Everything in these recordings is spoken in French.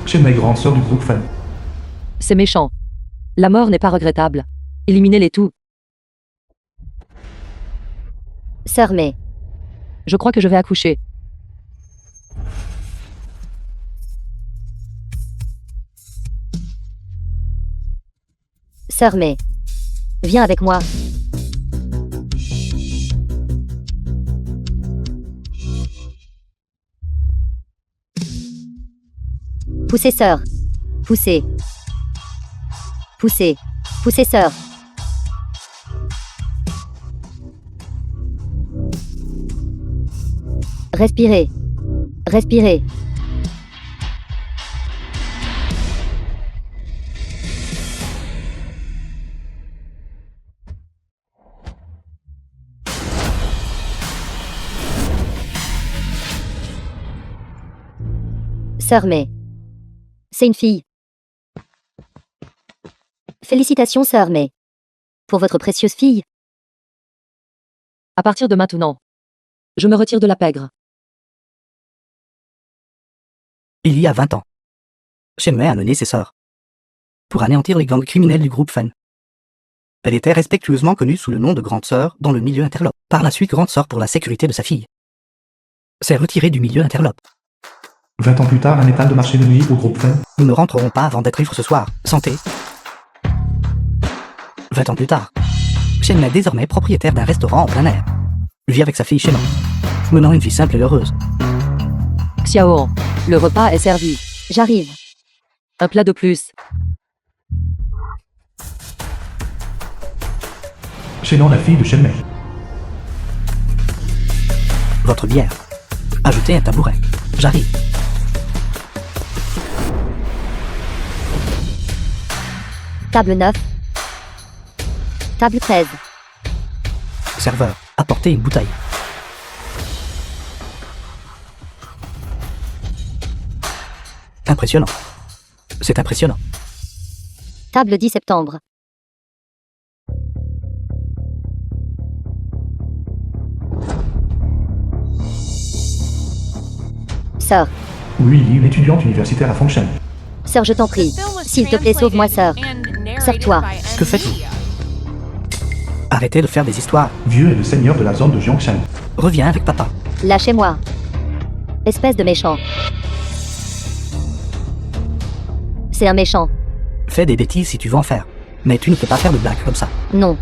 Shenmei, grande sœur du groupe Fan. C'est méchant. La mort n'est pas regrettable. Éliminez-les tous. Sœur Mei. Je crois que je vais accoucher. Sœur Mei. Viens avec moi. Poussez, sœur. Poussez. Poussez. Poussez, sœur. Respirez. Respirez. Sœur Mei. C'est une fille. Félicitations, sœur Mei. Pour votre précieuse fille. À partir de maintenant, je me retire de la pègre. Il y a 20 ans, Shenmei a mené ses sœurs pour anéantir les gangs criminels du groupe Fan. Elle était respectueusement connue sous le nom de Grande Sœur dans le milieu interlope. Par la suite, Grande Sœur pour la sécurité de sa fille s'est retirée du milieu interlope. 20 ans plus tard, un étal de marché de nuit au groupe Fan. Nous ne rentrerons pas avant d'être ivres ce soir. Santé. 20 ans plus tard, Shenmei est désormais propriétaire d'un restaurant en plein air. Vit avec sa fille Shenmei, menant une vie simple et heureuse. Xiaoan, le repas est servi. J'arrive. Un plat de plus. Shennan, la fille de Shenmei. Votre bière. Ajoutez un tabouret. J'arrive. Table 9. Table 13. Serveur, apportez une bouteille. Impressionnant. C'est impressionnant. Table 10 septembre. Sœur. Oui, une étudiante universitaire à Fengshan. Sœur, je t'en prie. S'il te plaît, sauve-moi, sœur. Sors-toi. Que faites-vous? Arrêtez de faire des histoires. Vieux est le seigneur de la zone de Jiangshan. Reviens avec papa. Lâchez-moi. Espèce de méchant. C'est un méchant. Fais des bêtises si tu veux en faire. Mais tu ne peux pas faire de blagues comme ça. Non.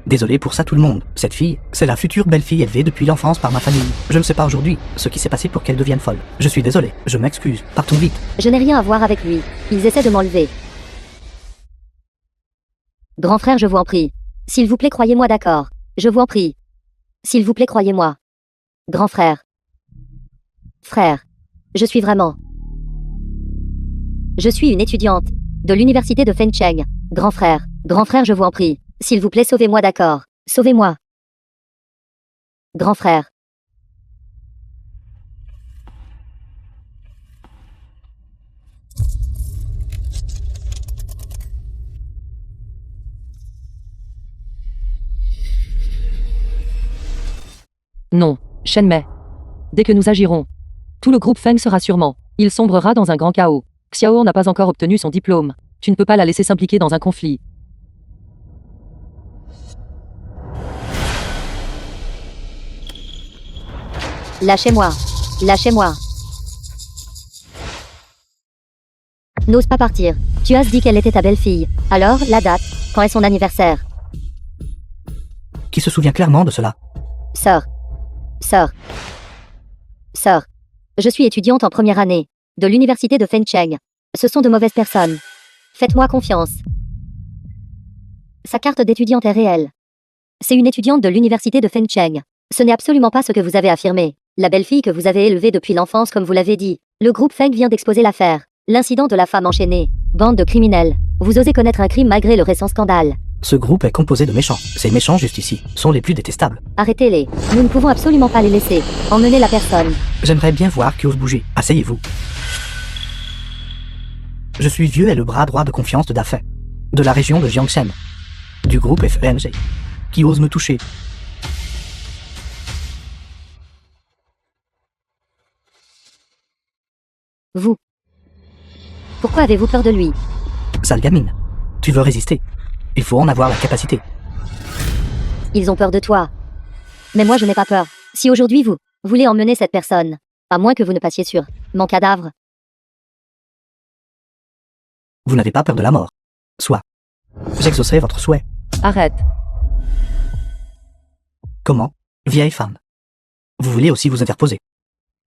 Désolé pour ça tout le monde. Cette fille, c'est la future belle-fille élevée depuis l'enfance par ma famille. Je ne sais pas aujourd'hui ce qui s'est passé pour qu'elle devienne folle. Je suis désolé. Je m'excuse. Partons vite. Je n'ai rien à voir avec lui. Ils essaient de m'enlever. Grand frère, je vous en prie. S'il vous plaît, croyez-moi, d'accord. Je vous en prie. S'il vous plaît, croyez-moi. Grand frère. Frère. Je suis vraiment. Je suis une étudiante de l'université de Fencheng. Grand frère, je vous en prie. S'il vous plaît, sauvez-moi, d'accord. Sauvez-moi. Grand frère. Non, Shenmei. Dès que nous agirons, tout le groupe Feng sera sûrement. Il sombrera dans un grand chaos. Xiaoan n'a pas encore obtenu son diplôme. Tu ne peux pas la laisser s'impliquer dans un conflit. Lâchez-moi. Lâchez-moi. N'ose pas partir. Tu as dit qu'elle était ta belle-fille. Alors, la date, quand est son anniversaire? Qui se souvient clairement de cela? Sœur. Sœur. Sœur. Je suis étudiante en première année de l'université de Fencheng. Ce sont de mauvaises personnes. Faites-moi confiance. Sa carte d'étudiante est réelle. C'est une étudiante de l'université de Fencheng. Ce n'est absolument pas ce que vous avez affirmé. La belle-fille que vous avez élevée depuis l'enfance comme vous l'avez dit. Le groupe Feng vient d'exposer l'affaire. L'incident de la femme enchaînée. Bande de criminels. Vous osez connaître un crime malgré le récent scandale. Ce groupe est composé de méchants. Ces méchants juste ici sont les plus détestables. Arrêtez-les. Nous ne pouvons absolument pas les laisser. Emmenez la personne. J'aimerais bien voir qui ose bouger. Asseyez-vous. Je suis Vieux et le bras droit de confiance de Dafei, de la région de Jiangshan, du groupe FENG. Qui ose me toucher? Vous. Pourquoi avez-vous peur de lui? Sale gamine. Tu veux résister. Il faut en avoir la capacité. Ils ont peur de toi. Mais moi je n'ai pas peur. Si aujourd'hui vous voulez emmener cette personne, à moins que vous ne passiez sur mon cadavre, Vous n'avez pas peur de la mort. Soit. J'exaucerai votre souhait. Arrête. Comment? Vieille femme. Vous voulez aussi vous interposer.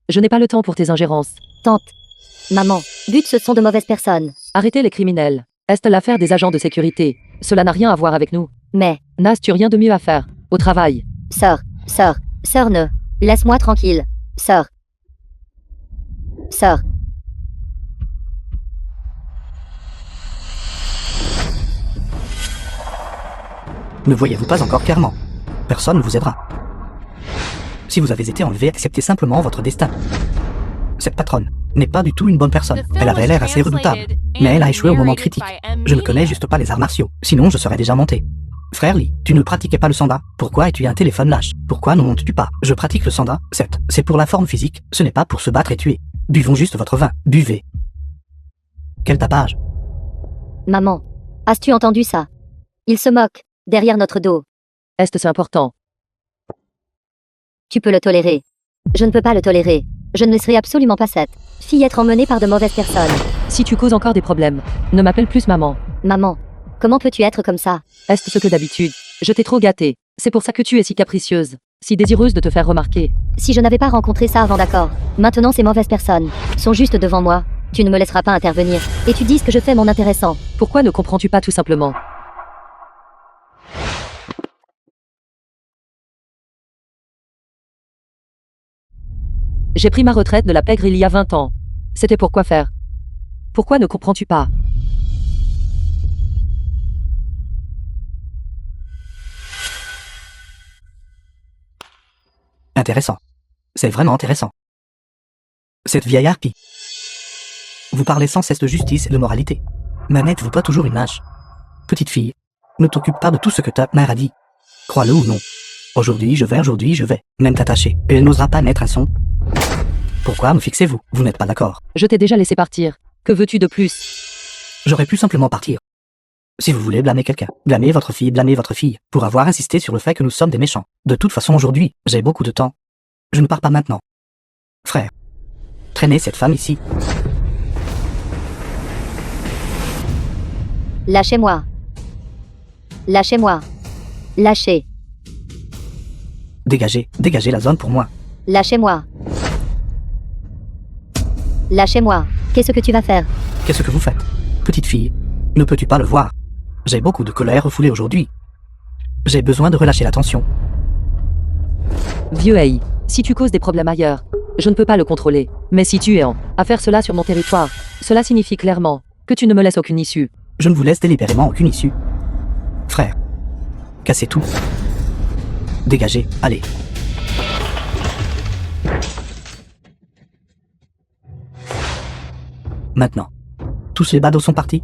Je n'ai pas le temps pour tes ingérences. tante, maman, but ce sont de mauvaises personnes. Arrêtez les criminels. Est-ce l'affaire des agents de sécurité? Cela n'a rien à voir avec nous. Mais, N'as-tu rien de mieux à faire? Au travail. sœur, ne. Laisse-moi tranquille. Sœur. Ne voyez-vous pas encore clairement? Personne ne vous aidera. Si vous avez été enlevé, acceptez simplement votre destin. Cette patronne n'est pas du tout une bonne personne. Elle avait l'air assez redoutable, mais elle a échoué au moment critique. Je ne connais juste pas les arts martiaux, sinon je serais déjà monté. Frère Lee, tu ne pratiquais pas le sanda. Pourquoi es-tu un téléphone lâche? Pourquoi ne montes-tu pas? Je pratique le sanda, certes. C'est pour la forme physique, ce n'est pas pour se battre et tuer. Buvons juste votre vin, buvez. Quel tapage. Maman, as-tu entendu ça? Il se moque, derrière notre dos. Est-ce c'est important? Tu peux le tolérer. Je ne peux pas le tolérer. Je ne laisserai absolument pas cette fille être emmenée par de mauvaises personnes. Si tu causes encore des problèmes, ne m'appelle plus maman. Maman, comment peux-tu être comme ça? Est-ce ce que d'habitude? Je t'ai trop gâtée. C'est pour ça que tu es si capricieuse, si désireuse de te faire remarquer. Si je n'avais pas rencontré ça avant, d'accord. Maintenant ces mauvaises personnes sont juste devant moi. Tu ne me laisseras pas intervenir. Et tu dis ce que je fais mon intéressant. Pourquoi ne comprends-tu pas tout simplement? J'ai pris ma retraite de la pègre il y a 20 ans. C'était pour quoi faire? Pourquoi ne comprends-tu pas? Intéressant. C'est vraiment intéressant. Cette vieille harpie. Vous parlez sans cesse de justice et de moralité. Mais n'êtes-vous pas toujours une lâche? Petite fille, ne t'occupe pas de tout ce que ta mère a dit. Crois-le ou non. Aujourd'hui je vais. Même t'attacher. Et elle n'osera pas mettre un son. Pourquoi me fixez-vous? Vous n'êtes pas d'accord. Je t'ai déjà laissé partir. Que veux-tu de plus? J'aurais pu simplement partir. Si vous voulez blâmer quelqu'un, blâmez votre fille, pour avoir insisté sur le fait que nous sommes des méchants. De toute façon aujourd'hui, j'ai beaucoup de temps. Je ne pars pas maintenant. Frère, traînez cette femme ici. Lâchez-moi. Lâchez-moi. Lâchez. Dégagez la zone pour moi. Lâchez-moi. Lâchez-moi. Qu'est-ce que tu vas faire? Qu'est-ce que vous faites? Petite fille, ne peux-tu pas le voir? J'ai beaucoup de colère refoulée aujourd'hui. J'ai besoin de relâcher la tension. Vieux Hey, si tu causes des problèmes ailleurs, je ne peux pas le contrôler. Mais si tu es à faire cela sur mon territoire, cela signifie clairement que tu ne me laisses aucune issue. Je ne vous laisse délibérément aucune issue. Frère, cassez tout. Dégagez, allez. Maintenant, tous les badauds sont partis.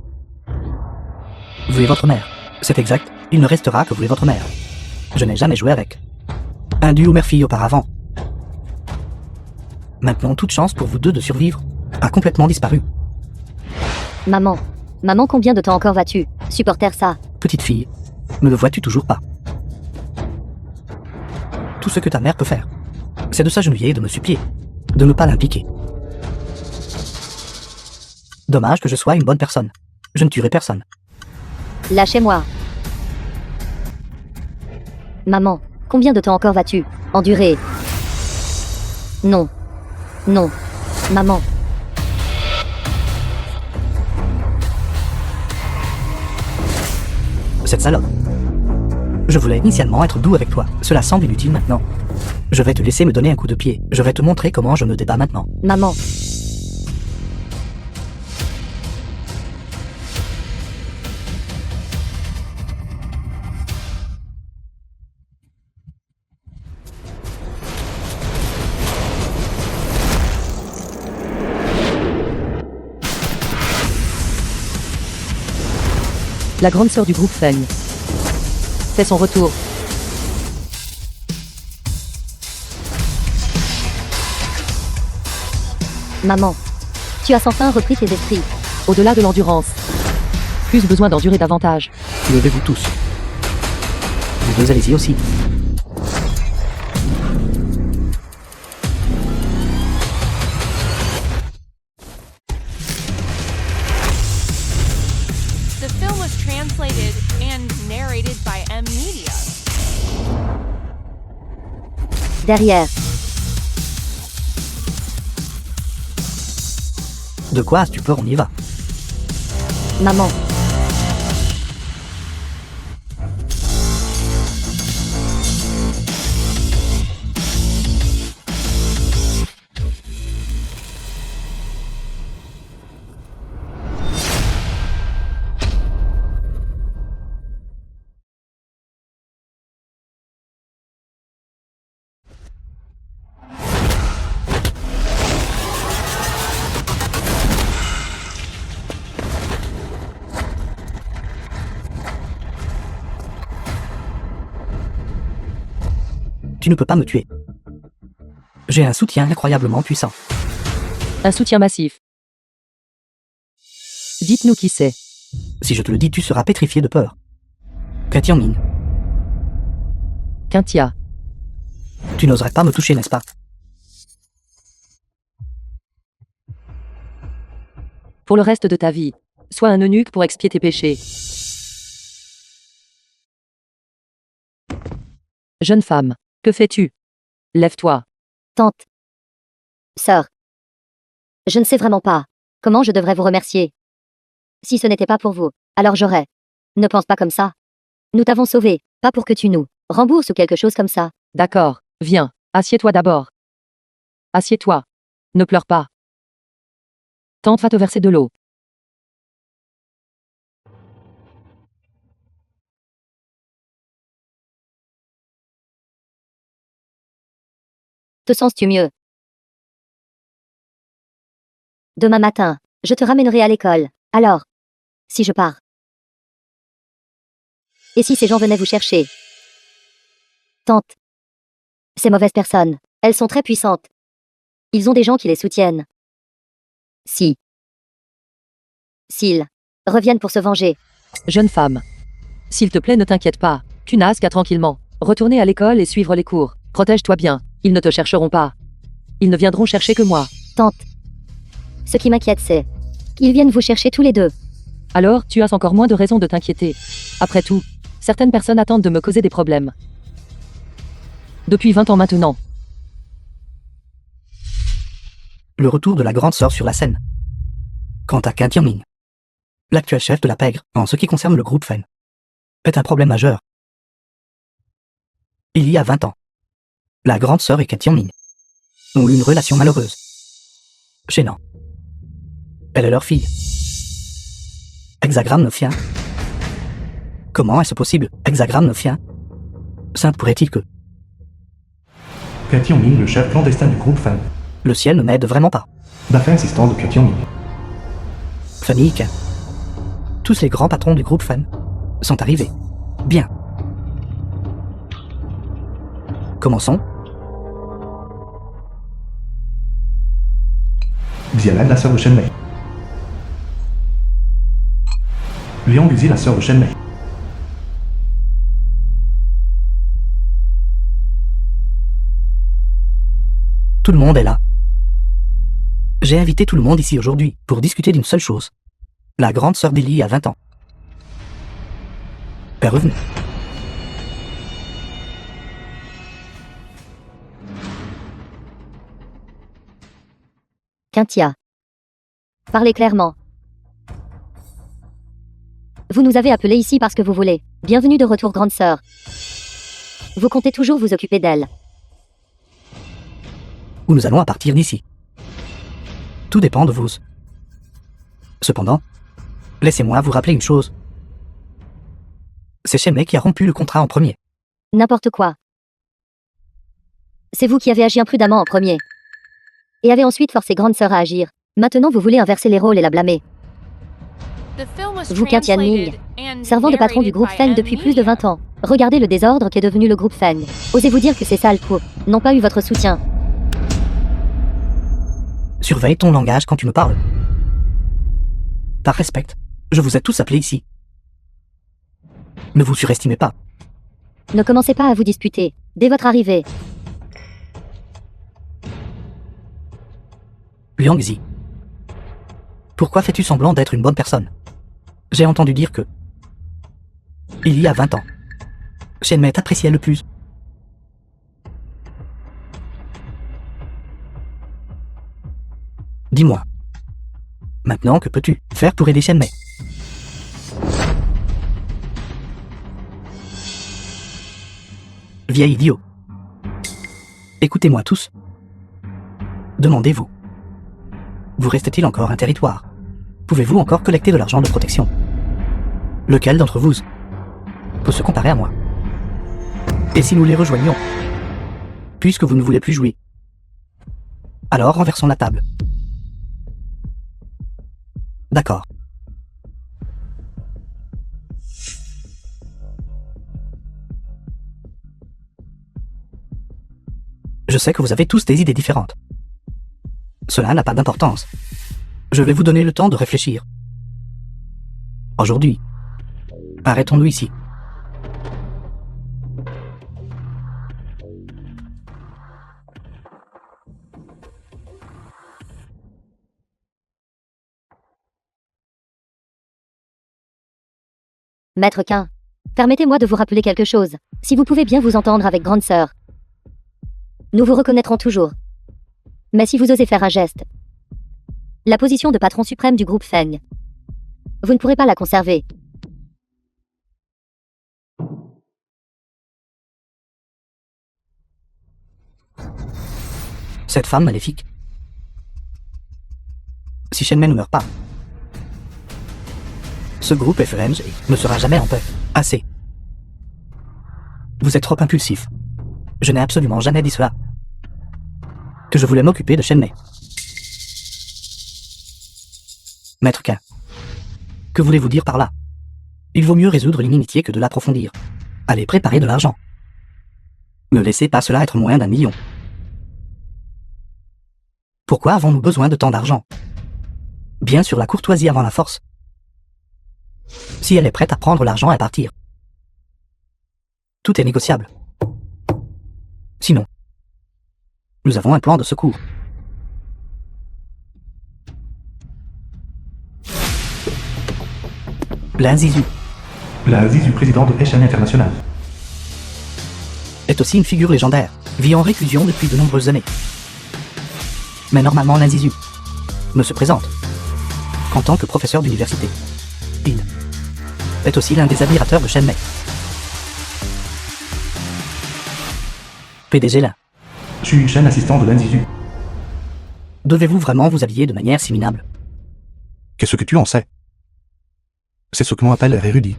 Vous et votre mère. C'est exact, il ne restera que vous et votre mère. Je n'ai jamais joué avec un duo mère-fille auparavant. Maintenant, toute chance pour vous deux de survivre a complètement disparu. Maman, combien de temps encore vas-tu supporter ça? Petite fille, ne le vois-tu toujours pas? Tout ce que ta mère peut faire, c'est de s'agenouiller et de me supplier, de ne pas l'impliquer. Dommage que je sois une bonne personne. Je ne tuerai personne. Lâchez-moi. Maman, combien de temps encore vas-tu endurer? Non. Non. Maman. Cette salope. Je voulais initialement être doux avec toi. Cela semble inutile maintenant. Je vais te laisser me donner un coup de pied. Je vais te montrer comment je me débat maintenant. Maman. La grande sœur du groupe Feng fait son retour. Maman. Tu as sans fin repris tes esprits. Au-delà de l'endurance. Plus besoin d'endurer davantage. Levez-vous tous. Vous deux, allez-y aussi. The film was translated and narrated by M Media. Derrière. De quoi as-tu peur? On y va. Maman. Tu ne peux pas me tuer. J'ai un soutien incroyablement puissant. Un soutien massif. Dites-nous qui c'est. Si je te le dis, tu seras pétrifié de peur. Katian-min, Quintia. tu n'oserais pas me toucher, n'est-ce pas? Pour le reste de ta vie, sois un eunuque pour expier tes péchés. Jeune femme, que fais-tu? Lève-toi. Tante. Sœur. Je ne sais vraiment pas. Comment je devrais vous remercier? Si ce n'était pas pour vous, alors j'aurais. Ne pense pas comme ça. Nous t'avons sauvé, pas pour que tu nous rembourses ou quelque chose comme ça. D'accord, viens, assieds-toi d'abord. Assieds-toi. Ne pleure pas. Tante va te verser de l'eau. Te sens-tu mieux? Demain matin, je te ramènerai à l'école. Alors, si je pars. Et si ces gens venaient vous chercher? Tante. Ces mauvaises personnes, elles sont très puissantes. Ils ont des gens qui les soutiennent. Si. S'ils reviennent pour se venger. Jeune femme. S'il te plaît, ne t'inquiète pas. Tu n'as qu'à tranquillement retourner à l'école et suivre les cours. Protège-toi bien. Ils ne te chercheront pas. Ils ne viendront chercher que moi. Tante. Ce qui m'inquiète, c'est qu'ils viennent vous chercher tous les deux. Alors, tu as encore moins de raisons de t'inquiéter. Après tout, certaines personnes attendent de me causer des problèmes. Depuis 20 ans maintenant. Le retour de la grande sœur sur la scène. Quant à Katian-min, l'actuel chef de la pègre, en ce qui concerne le groupe Fen, est un problème majeur. Il y a 20 ans, la grande sœur et Katian-min ont eu une relation malheureuse. Gênant. Elle est leur fille. Hexagramme Nofien. Comment est-ce possible, Hexagramme Nofien? Sainte pourrait-il que Katian-min, le chef clandestin du groupe Fan. le ciel ne m'aide vraiment pas? D'après insistant de Katian-min. Fanny, tous les grands patrons du groupe Fan sont arrivés. Bien. Commençons. Xialan, la sœur de Shenmei. Liang Guzi, la sœur de Shenmei. Tout le monde est là. J'ai invité tout le monde ici aujourd'hui pour discuter d'une seule chose. La grande sœur d'Eli a 20 ans. Est revenue. Quintia. Parlez clairement. Vous nous avez appelés ici parce que vous voulez. Bienvenue de retour, grande sœur. Vous comptez toujours vous occuper d'elle. Où nous allons à partir d'ici. Tout dépend de vous. Cependant, laissez-moi vous rappeler une chose. C'est Shenmei qui a rompu le contrat en premier. N'importe quoi. C'est vous qui avez agi imprudemment en premier. Et avez ensuite forcé grande sœur à agir. Maintenant vous voulez inverser les rôles et la blâmer. Vous, Katian-min, servant de patron du groupe Feng depuis plus de 20 ans. Regardez le désordre qu'est devenu le groupe Feng. Osez-vous dire que ces sales coups n'ont pas eu votre soutien? Surveille ton langage quand tu me parles. Par respect, je vous ai tous appelés ici. Ne vous surestimez pas. Ne commencez pas à vous disputer. Dès votre arrivée, Liang Zi. Pourquoi fais-tu semblant d'être une bonne personne? J'ai entendu dire que... Il y a 20 ans, Shen Mei t'appréciait le plus. Dis-moi. Maintenant, que peux-tu faire pour aider Shen Mei? Vieil idiot. Écoutez-moi tous. Demandez-vous. Vous reste-t-il encore un territoire? Pouvez-vous encore collecter de l'argent de protection? Lequel d'entre vous peut se comparer à moi? Et si nous les rejoignions? Puisque vous ne voulez plus jouer. Alors renversons la table. D'accord. Je sais que vous avez tous des idées différentes. Cela n'a pas d'importance. Je vais vous donner le temps de réfléchir. Aujourd'hui, arrêtons-nous ici. Maître Quin, permettez-moi de vous rappeler quelque chose. Si vous pouvez bien vous entendre avec grande sœur, nous vous reconnaîtrons toujours. Mais si vous osez faire un geste, la position de patron suprême du groupe Feng, vous ne pourrez pas la conserver. Cette femme maléfique. Si Shen Mei ne meurt pas, ce groupe FENG ne sera jamais en paix. Assez. Vous êtes trop impulsif. Je n'ai absolument jamais dit cela. Que je voulais m'occuper de Shen Mei. Maître Quin. Que voulez-vous dire par là? Il vaut mieux résoudre l'inimitié que de l'approfondir. Allez préparer de l'argent. Ne laissez pas cela être moins d'1 million. Pourquoi avons-nous besoin de tant d'argent? Bien sûr la courtoisie avant la force. Si elle est prête à prendre l'argent et partir. Tout est négociable. Sinon, nous avons un plan de secours. Lin Zizhu La Zizu président de SN International. est aussi une figure légendaire, vit en réclusion depuis de nombreuses années. Mais normalement Lin Zizhu ne se présente qu'en tant que professeur d'université. Il est aussi l'un des admirateurs de Shen Mei. PDG Lin, Xu Shen, assistant de Lin Zizu. devez-vous vraiment vous habiller de manière si minable? Qu'est-ce que tu en sais? C'est ce que l'on appelle érudit.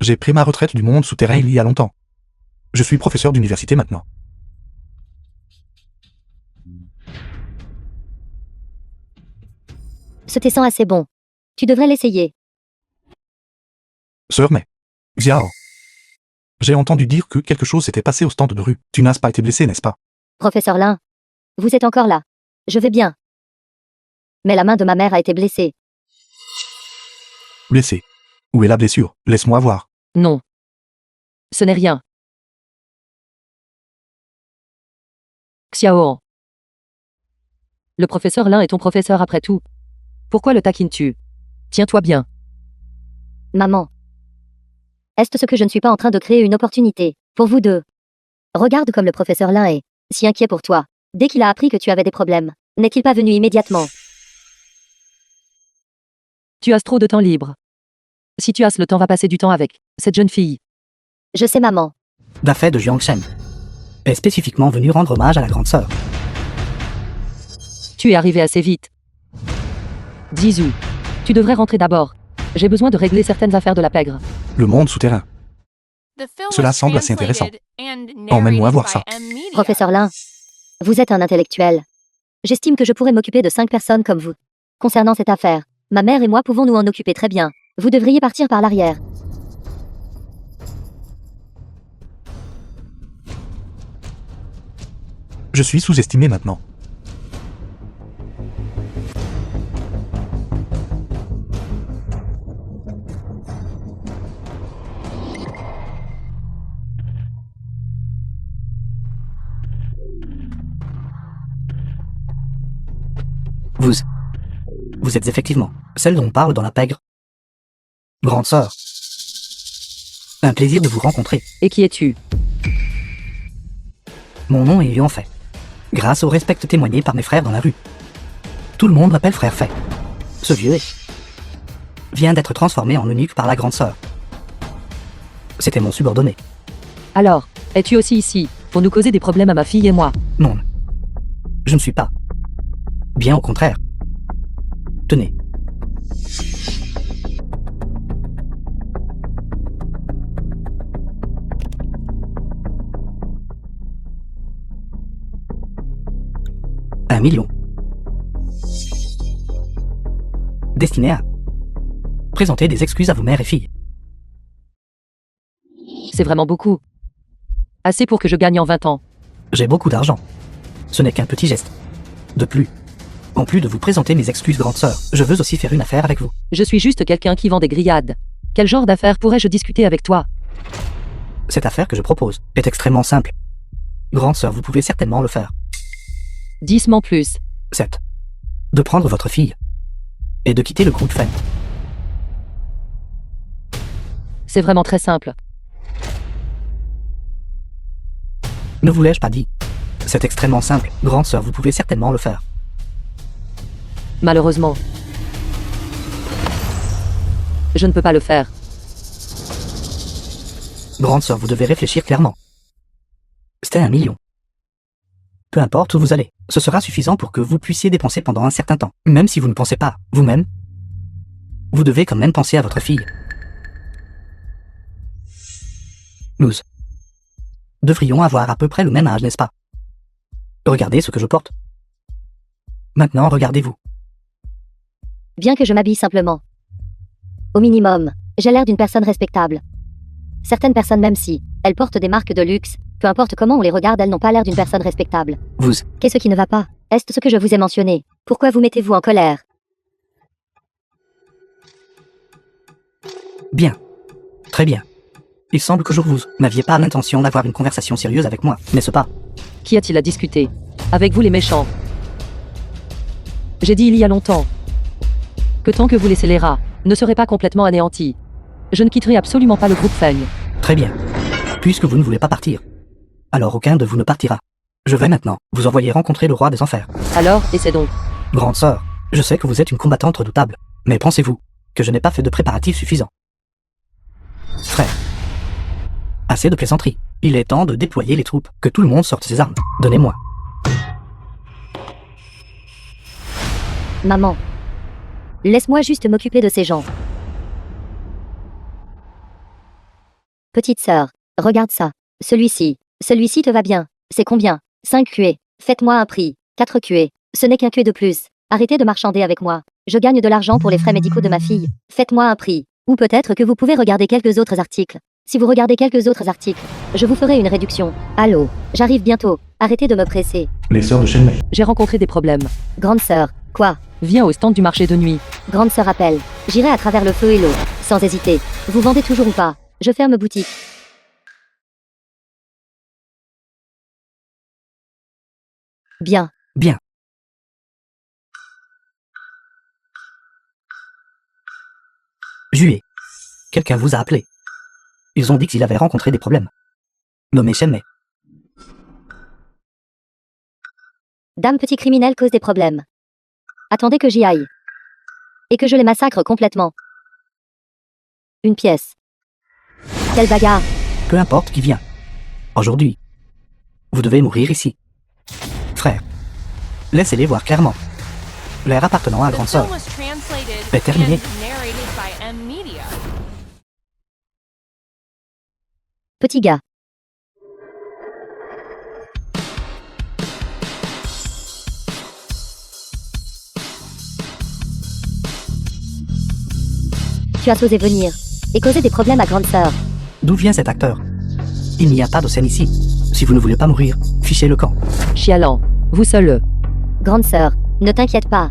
J'ai pris ma retraite du monde souterrain il y a longtemps. Je suis professeur d'université maintenant. Ce thé sent assez bon. Tu devrais l'essayer. Sœur Mei. Xiao. J'ai entendu dire que quelque chose s'était passé au stand de rue. Tu n'as pas été blessé, n'est-ce pas? Professeur Lin, vous êtes encore là. Je vais bien. Mais la main de ma mère a été blessée. Blessé. Où est la blessure? Laisse-moi voir. Non. Ce n'est rien. Xiao. Le professeur Lin est ton professeur après tout. Pourquoi le taquines-tu? Tiens-toi bien. Maman. Est-ce ce que je ne suis pas en train de créer une opportunité pour vous deux? Regarde comme le professeur Lin est si inquiet pour toi. Dès qu'il a appris que tu avais des problèmes, n'est-il pas venu immédiatement? Tu as trop de temps libre. Si tu as le temps, va passer du temps avec cette jeune fille. Je sais, maman. Dafei de Jiangshen est spécifiquement venu rendre hommage à la grande sœur. Tu es arrivé assez vite. Zizou, tu devrais rentrer d'abord. J'ai besoin de régler certaines affaires de la pègre. Le monde souterrain. The film Cela was semble assez intéressant. translated and Emmène-moi narrated voir by ça. M Media. Professeur Lin, vous êtes un intellectuel. J'estime que je pourrais m'occuper de 5 personnes comme vous. Concernant cette affaire, ma mère et moi pouvons nous en occuper très bien. Vous devriez partir par l'arrière. Je suis sous-estimé maintenant. Vous êtes effectivement celle dont on parle dans la pègre. Grande sœur. Un plaisir de vous rencontrer. Et qui es-tu? Mon nom est Lion Fay. Grâce au respect témoigné par mes frères dans la rue. Tout le monde m'appelle frère Fay. Ce vieux vient d'être transformé en eunuque par la grande sœur. C'était mon subordonné. Alors, es-tu aussi ici, pour nous causer des problèmes à ma fille et moi? Non. Je ne suis pas. Bien au contraire. Tenez. $1 million. Destiné à présenter des excuses à vos mères et filles. C'est vraiment beaucoup. Assez pour que je gagne en 20 ans. J'ai beaucoup d'argent. Ce n'est qu'un petit geste. De plus. En plus de vous présenter mes excuses, grande sœur, je veux aussi faire une affaire avec vous. Je suis juste quelqu'un qui vend des grillades. Quel genre d'affaires pourrais-je discuter avec toi? Cette affaire que je propose est extrêmement simple. Grande sœur, vous pouvez certainement le faire. 10 plus. 7. De prendre votre fille et de quitter le groupe Feng. C'est vraiment très simple. Ne vous l'ai-je pas dit? C'est extrêmement simple. Grande sœur, vous pouvez certainement le faire. Malheureusement. Je ne peux pas le faire. Grande sœur, vous devez réfléchir clairement. C'était $1 million. Peu importe où vous allez, ce sera suffisant pour que vous puissiez dépenser pendant un certain temps. Même si vous ne pensez pas, vous-même, vous devez quand même penser à votre fille. Nous devrions avoir à peu près le même âge, n'est-ce pas? Regardez ce que je porte. Maintenant, regardez-vous. Bien que je m'habille simplement. Au minimum, j'ai l'air d'une personne respectable. Certaines personnes, même si elles portent des marques de luxe, peu importe comment on les regarde, elles n'ont pas l'air d'une personne respectable. Vous, Qu'est-ce qui ne va pas? Est-ce ce que je vous ai mentionné? Pourquoi vous mettez-vous en colère? bien. Très bien. Il semble que vous n'aviez pas l'intention d'avoir une conversation sérieuse avec moi, n'est-ce pas? Qui a-t-il à discuter? Avec vous les méchants. J'ai dit il y a longtemps que tant que vous laissez les rats ne seraient pas complètement anéantis, je ne quitterai absolument pas le groupe Feng. Très bien. Puisque vous ne voulez pas partir, alors aucun de vous ne partira. Je vais maintenant vous envoyer rencontrer le roi des enfers. Alors, essaie donc. Grande sœur, je sais que vous êtes une combattante redoutable, mais pensez-vous que je n'ai pas fait de préparatifs suffisants? Frère, assez de plaisanteries. Il est temps de déployer les troupes, que tout le monde sorte ses armes. Donnez-moi. Maman. Laisse-moi juste m'occuper de ces gens. Petite sœur, regarde ça. Celui-ci te va bien. C'est combien? 5 QE. Faites-moi un prix. 4 QE. Ce n'est qu'un QE de plus. Arrêtez de marchander avec moi. Je gagne de l'argent pour les frais médicaux de ma fille. Faites-moi un prix. Ou peut-être que vous pouvez regarder quelques autres articles. Si vous regardez quelques autres articles, je vous ferai une réduction. Allô, j'arrive bientôt. Arrêtez de me presser. Les sœurs de Shenmei. J'ai rencontré des problèmes. Grande sœur, quoi? Viens au stand du marché de nuit. Grande sœur appelle. J'irai à travers le feu et l'eau, sans hésiter. Vous vendez toujours ou pas? Je ferme boutique. Bien. Bien. Juillet. Quelqu'un vous a appelé. Ils ont dit qu'il avait rencontré des problèmes. Nommé Shenmei. Dame petit criminel cause des problèmes. Attendez que j'y aille. Et que je les massacre complètement. Une pièce. Quelle bagarre. Peu importe qui vient. Aujourd'hui, vous devez mourir ici. Frère, laissez-les voir clairement. L'air appartenant à The grande film sœur. was translated est terminé. and narrated by M Media. Petit gars. Tu as osé venir et causer des problèmes à grande sœur. D'où vient cet acteur? Il n'y a pas de scène ici. Si vous ne voulez pas mourir, fichez le camp. Chialant. Vous seul. Grande sœur, ne t'inquiète pas.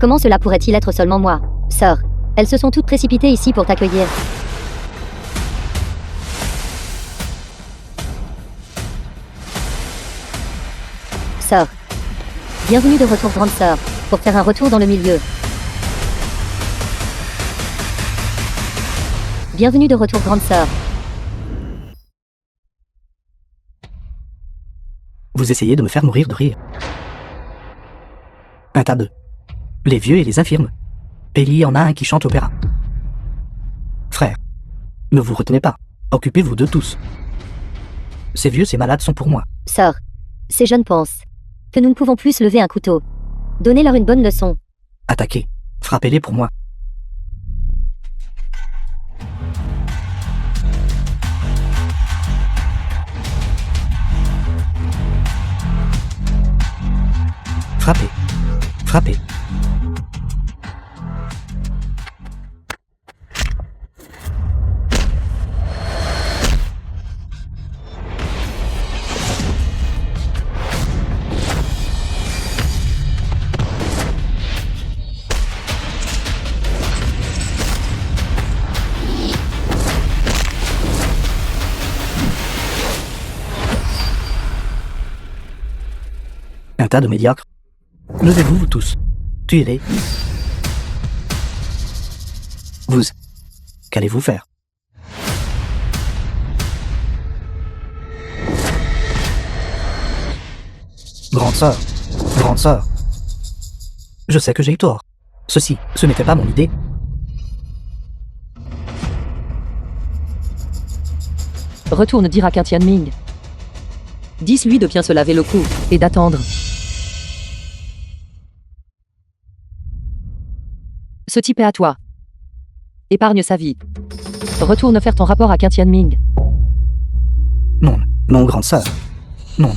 Comment cela pourrait-il être seulement moi? Sœur, elles se sont toutes précipitées ici pour t'accueillir. Sœur. Bienvenue de retour, grande sœur. pour faire un retour dans le milieu. Bienvenue de retour, grande sœur. Vous essayez de me faire mourir de rire. Un tas de... Les vieux et les infirmes. Et il y en a un qui chante opéra. Frère, ne vous retenez pas. Occupez-vous de tous. Ces vieux, ces malades sont pour moi. Sœur, ces jeunes pensent que nous ne pouvons plus lever un couteau. Donnez-leur une bonne leçon. Attaquez. Frappez-les pour moi. Frappez. Frappez. Un tas de médiocres. Levez-vous, vous tous. Tuez-les. Vous. Qu'allez-vous faire? Grande sœur. Grande sœur. Je sais que j'ai eu tort. Ce n'était pas mon idée. Retourne dire à Qin Tianming. Dis-lui de bien se laver le cou et d'attendre. Ce type est à toi. Épargne sa vie. Retourne faire ton rapport à Qin Tianming. Non, non, grande sœur. Non.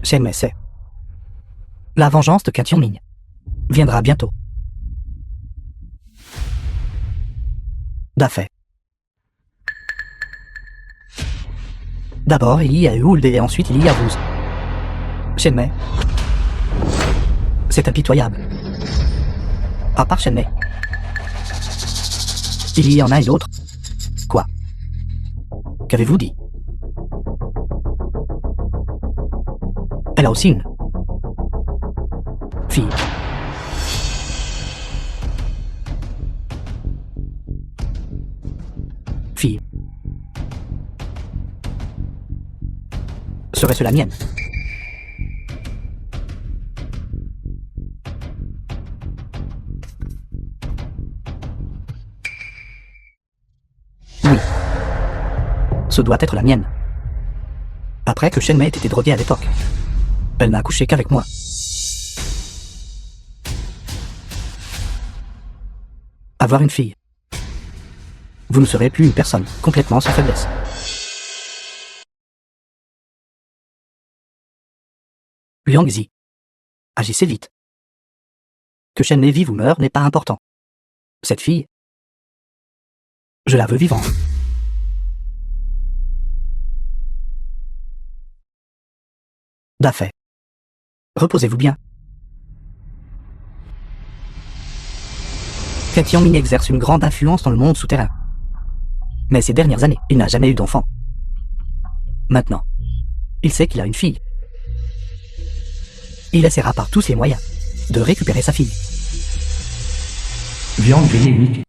Shen sait. La vengeance de Qin Tianming viendra bientôt. D'affaire. D'abord, il y a Uld et ensuite il y a vous. Shenmei. C'est impitoyable. À part Shenmei. Il y en a une autre. Quoi? Qu'avez-vous dit? Elle a aussi une fille. Fille. Serait-ce la mienne? Oui. Ce doit être la mienne. Après que Shenmei ait été droguée à l'époque, elle n'a couché qu'avec moi. Avoir une fille. Vous ne serez plus une personne complètement sans faiblesse. Liangzi. Agissez vite. Que Shenmei vive ou meure n'est pas important. Cette fille, je la veux vivante. D'affaire. Reposez-vous bien. Qin Tianming exerce une grande influence dans le monde souterrain. Mais ces dernières années, il n'a jamais eu d'enfant. Maintenant, il sait qu'il a une fille. Il essaiera par tous les moyens de récupérer sa fille. Viande grillée unique.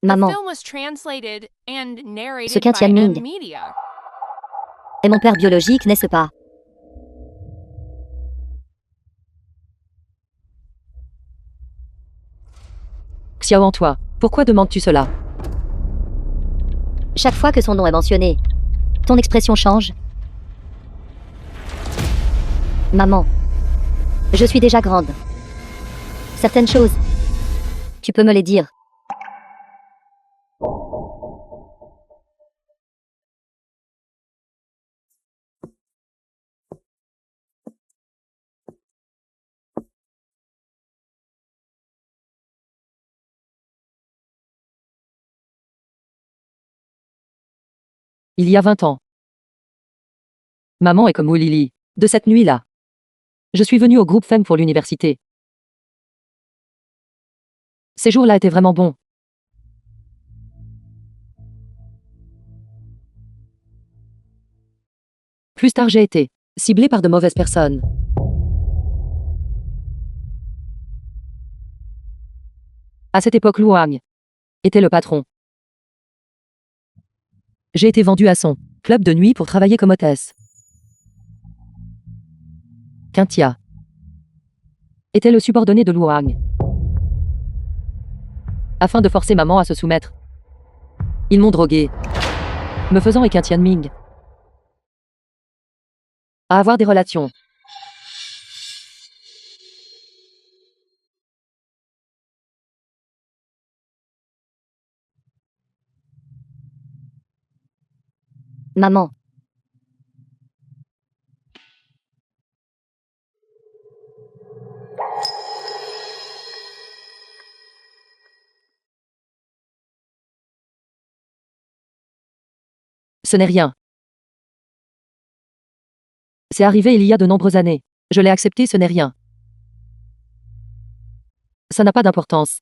Maman, The film was translated and Ce narrated Qin by Tianming. M Media. est mon père biologique, n'est-ce pas? Xiao en toi, pourquoi demandes-tu cela? Chaque fois que son nom est mentionné, ton expression change. Maman, je suis déjà grande. Certaines choses, tu peux me les dire. Il y a 20 ans. Maman est comme Wu Lily, de cette nuit-là. Je suis venue au groupe Feng pour l'université. Ces jours-là étaient vraiment bons. Plus tard, j'ai été ciblé par de mauvaises personnes. À cette époque, Luang était le patron. J'ai été vendu à son club de nuit pour travailler comme hôtesse. Quintia était le subordonné de Luang. Afin de forcer maman à se soumettre, ils m'ont drogué, me faisant et Quintian Ming à avoir des relations. Maman. Ce n'est rien. C'est arrivé il y a de nombreuses années. Je l'ai accepté, ce n'est rien. Ça n'a pas d'importance.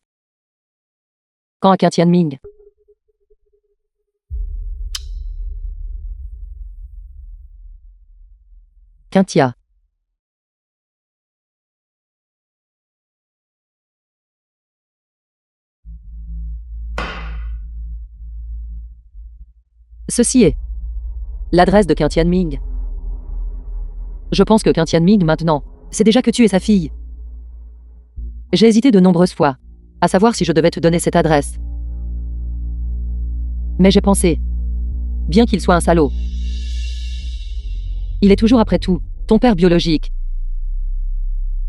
Quand à Quintian Ming. Quintia. Ceci est l'adresse de Quintian Ming. Je pense que Quintian Ming maintenant, c'est déjà que tu es sa fille. J'ai hésité de nombreuses fois à savoir si je devais te donner cette adresse. Mais j'ai pensé, bien qu'il soit un salaud, il est toujours après tout ton père biologique.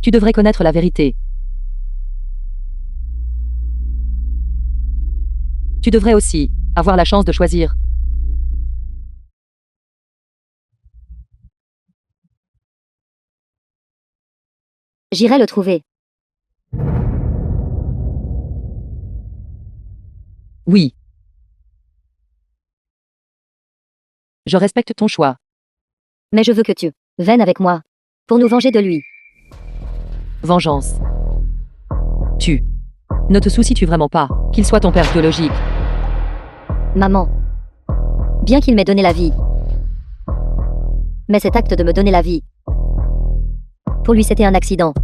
Tu devrais connaître la vérité. Tu devrais aussi avoir la chance de choisir. J'irai le trouver. Oui. Je respecte ton choix. Mais je veux que tu viennes avec moi. Pour nous venger de lui. Vengeance. Tu ne te soucies-tu vraiment pas qu'il soit ton père biologique? Maman. Bien qu'il m'ait donné la vie. Mais cet acte de me donner la vie. Pour lui c'était un accident.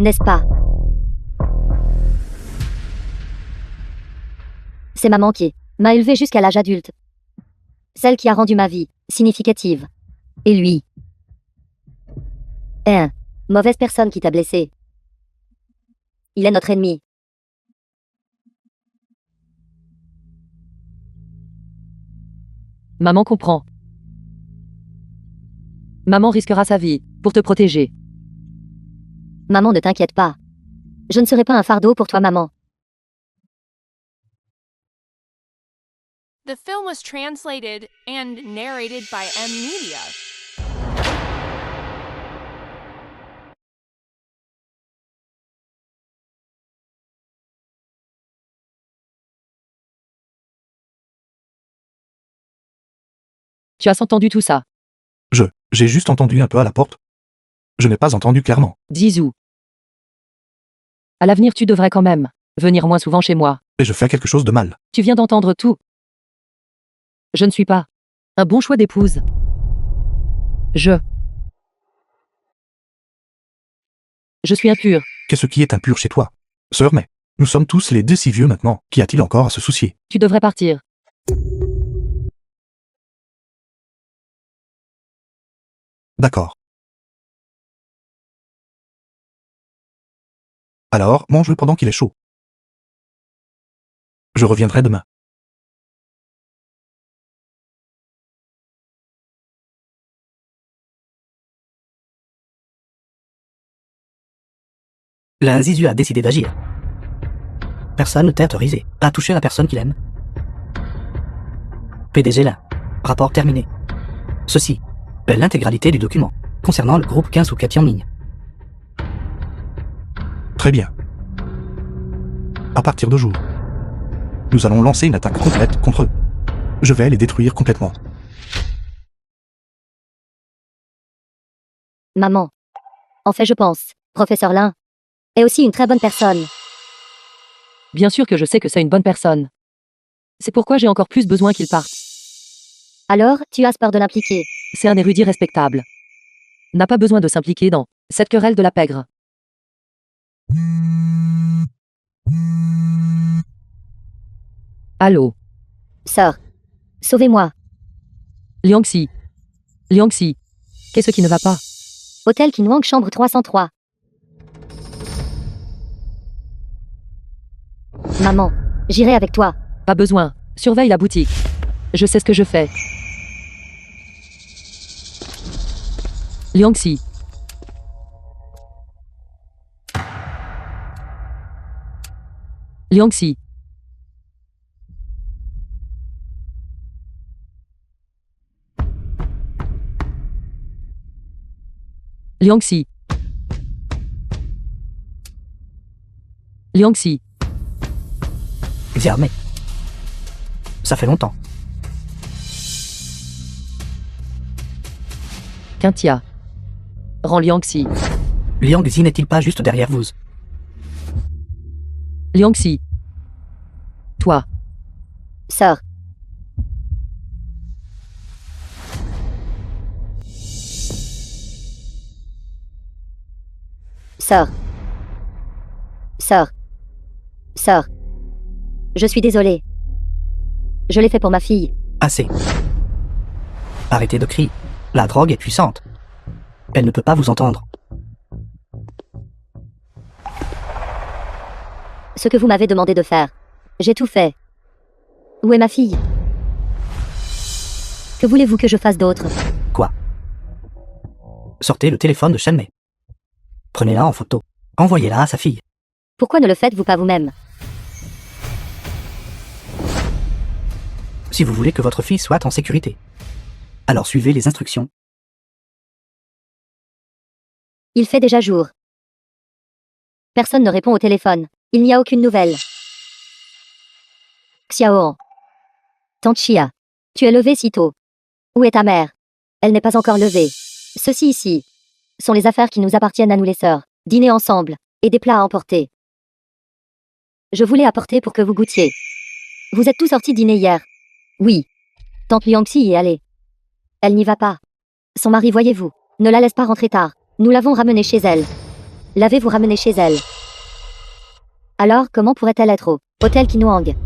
N'est-ce pas? C'est maman qui m'a élevé jusqu'à l'âge adulte. Celle qui a rendu ma vie significative. Et lui est une mauvaise personne qui t'a blessé. Il est notre ennemi. Maman comprend. Maman risquera sa vie pour te protéger. Maman, ne t'inquiète pas. Je ne serai pas un fardeau pour toi, maman. The film was translated and narrated by M Media. Tu as entendu tout ça? J'ai juste entendu un peu à la porte. Je n'ai pas entendu clairement. Zizou. À l'avenir, tu devrais quand même venir moins souvent chez moi. Et je fais quelque chose de mal. Tu viens d'entendre tout. Je ne suis pas un bon choix d'épouse. Je suis impure. Qu'est-ce qui est impur chez toi? Sœur, mais nous sommes tous les deux si vieux maintenant. Qu'y a-t-il encore à se soucier? Tu devrais partir. D'accord. Alors, mange-le pendant qu'il est chaud. Je reviendrai demain. L'individu a décidé d'agir. Personne ne t'est autorisé à toucher la personne qu'il aime. PDG là. Rapport terminé. Ceci est l'intégralité du document concernant le groupe 15 ou 4 en ligne. Très bien. À partir de jour, nous allons lancer une attaque complète contre eux. Je vais les détruire complètement. Maman. En fait, je pense, professeur Lin est aussi une très bonne personne. Bien sûr que je sais que c'est une bonne personne. C'est pourquoi j'ai encore plus besoin qu'il parte. Alors, tu as peur de l'impliquer. C'est un érudit respectable. N'a pas besoin de s'impliquer dans cette querelle de la pègre. Allô, Sœur. Sauvez-moi. Liangxi. Liangxi. Qu'est-ce qui ne va pas? Hôtel Qinhuang, chambre 303. Maman, j'irai avec toi. Pas besoin. Surveille la boutique. Je sais ce que je fais. Liangxi. Liangxi. Liangxi. Liangxi. Xiaomei. Ça fait longtemps. Quintia. Rends Liangxi. Liangxi n'est-il pas juste derrière vous? Liangxi. Toi. Sœur. Sœur. Sœur. Sœur. Je suis désolée. Je l'ai fait pour ma fille. Assez. Arrêtez de crier. La drogue est puissante. Elle ne peut pas vous entendre. Ce que vous m'avez demandé de faire. J'ai tout fait. Où est ma fille? Que voulez-vous que je fasse d'autre? Quoi? Sortez le téléphone de Shenmei. Prenez-la en photo. Envoyez-la à sa fille. Pourquoi ne le faites-vous pas vous-même? Si vous voulez que votre fille soit en sécurité. Alors suivez les instructions. Il fait déjà jour. Personne ne répond au téléphone. Il n'y a aucune nouvelle. Xiaoan. Tante Chia. Tu es levée si tôt. Où est ta mère? Elle n'est pas encore levée. Ceci ici sont les affaires qui nous appartiennent à nous les sœurs. Dîner ensemble et des plats à emporter. Je voulais apporter pour que vous goûtiez. Vous êtes tous sortis dîner hier. Oui. Tante Liangxi y est allée. Elle n'y va pas. Son mari, voyez-vous, ne la laisse pas rentrer tard. Nous l'avons ramenée chez elle. L'avez-vous ramenée chez elle? Alors, comment pourrait-elle être au hôtel Qinhuang?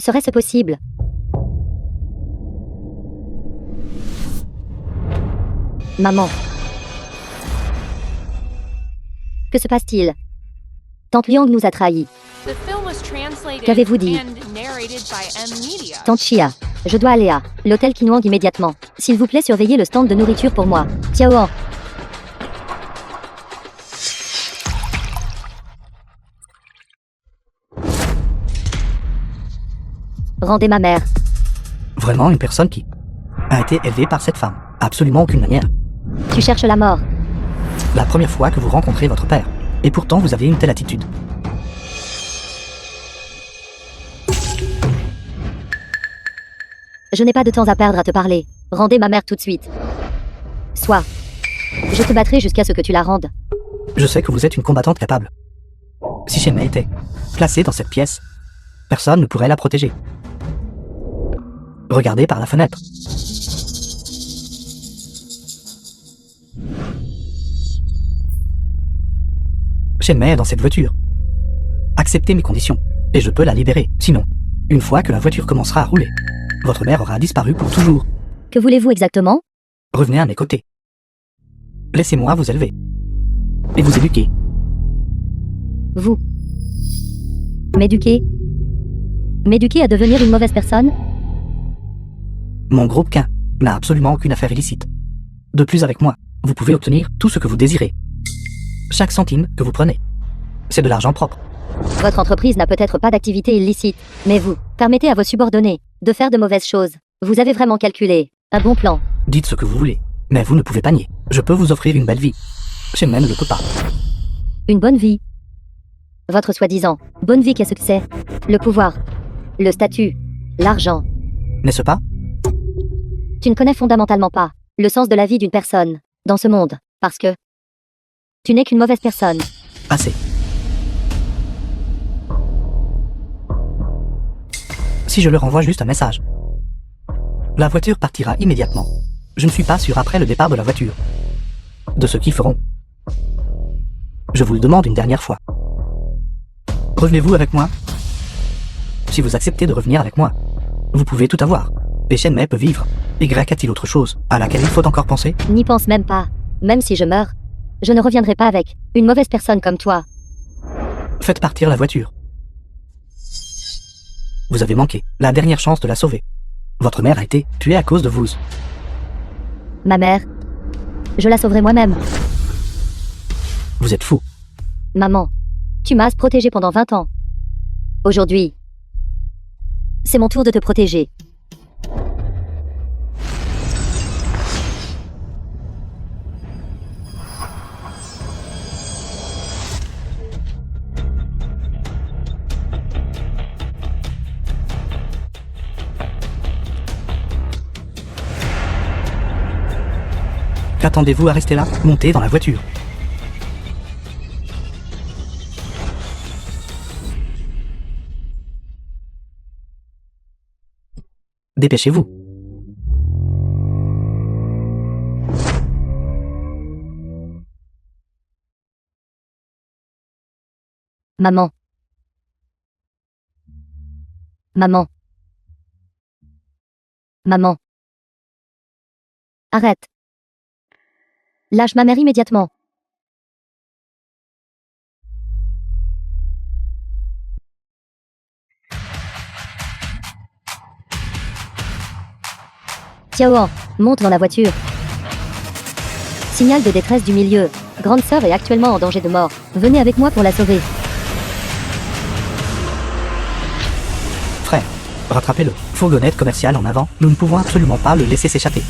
Serait-ce possible? Maman. Que se passe-t-il? Tante Liang nous a trahis. The film was translated Qu'avez-vous dit? and narrated by M Media. Tante Chia, je dois aller à l'hôtel Qinhuang immédiatement. S'il vous plaît, surveillez le stand de nourriture pour moi. Xiaoan. Rendez ma mère. Vraiment une personne qui a été élevée par cette femme. Absolument aucune manière. Tu cherches la mort. La première fois que vous rencontrez votre père. Et pourtant vous avez une telle attitude. Je n'ai pas de temps à perdre à te parler. Rendez ma mère tout de suite. Sois. Je te battrai jusqu'à ce que tu la rendes. Je sais que vous êtes une combattante capable. Si Shenmei était placée dans cette pièce, personne ne pourrait la protéger. Regardez par la fenêtre. Shenmei est dans cette voiture. Acceptez mes conditions, et je peux la libérer. Sinon, une fois que la voiture commencera à rouler, votre mère aura disparu pour toujours. Que voulez-vous exactement? Revenez à mes côtés. Laissez-moi vous élever. Et vous éduquer. Vous. M'éduquer? M'éduquer à devenir une mauvaise personne? Mon groupe Quin n'a absolument aucune affaire illicite. De plus, avec moi, vous pouvez obtenir tout ce que vous désirez. Chaque centime que vous prenez, c'est de l'argent propre. Votre entreprise n'a peut-être pas d'activité illicite, mais vous permettez à vos subordonnés de faire de mauvaises choses. Vous avez vraiment calculé un bon plan. Dites ce que vous voulez, mais vous ne pouvez pas nier. Je peux vous offrir une belle vie. Shenmei ne le peut pas. Une bonne vie. Votre soi-disant bonne vie, qu'est-ce que c'est? Le pouvoir, le statut, l'argent. N'est-ce pas? Tu ne connais fondamentalement pas le sens de la vie d'une personne dans ce monde, parce que tu n'es qu'une mauvaise personne. Assez. Si je leur envoie juste un message, La voiture partira immédiatement. Je ne suis pas sûr après le départ de la voiture. De ce qu'ils feront. Je vous le demande une dernière fois. Revenez-vous avec moi? Si vous acceptez de revenir avec moi, vous pouvez tout avoir. Et Shenmei peut vivre. Y a-t-il autre chose à laquelle il faut encore penser? N'y pense même pas. Même si je meurs, je ne reviendrai pas avec une mauvaise personne comme toi. Faites partir la voiture. Vous avez manqué la dernière chance de la sauver. Votre mère a été tuée à cause de vous. Ma mère, je la sauverai moi-même. Vous êtes fou. Maman, tu m'as protégée pendant 20 ans. Aujourd'hui, c'est mon tour de te protéger. Qu'attendez-vous à rester là? Montez dans la voiture. Dépêchez-vous. Maman. Maman. Maman. Arrête. Lâche ma mère immédiatement. Xiaoan, monte dans la voiture. Signal de détresse du milieu. Grande sœur est actuellement en danger de mort. Venez avec moi pour la sauver. Frère, rattrapez-le. Fourgonnette commerciale en avant, nous ne pouvons absolument pas le laisser s'échapper.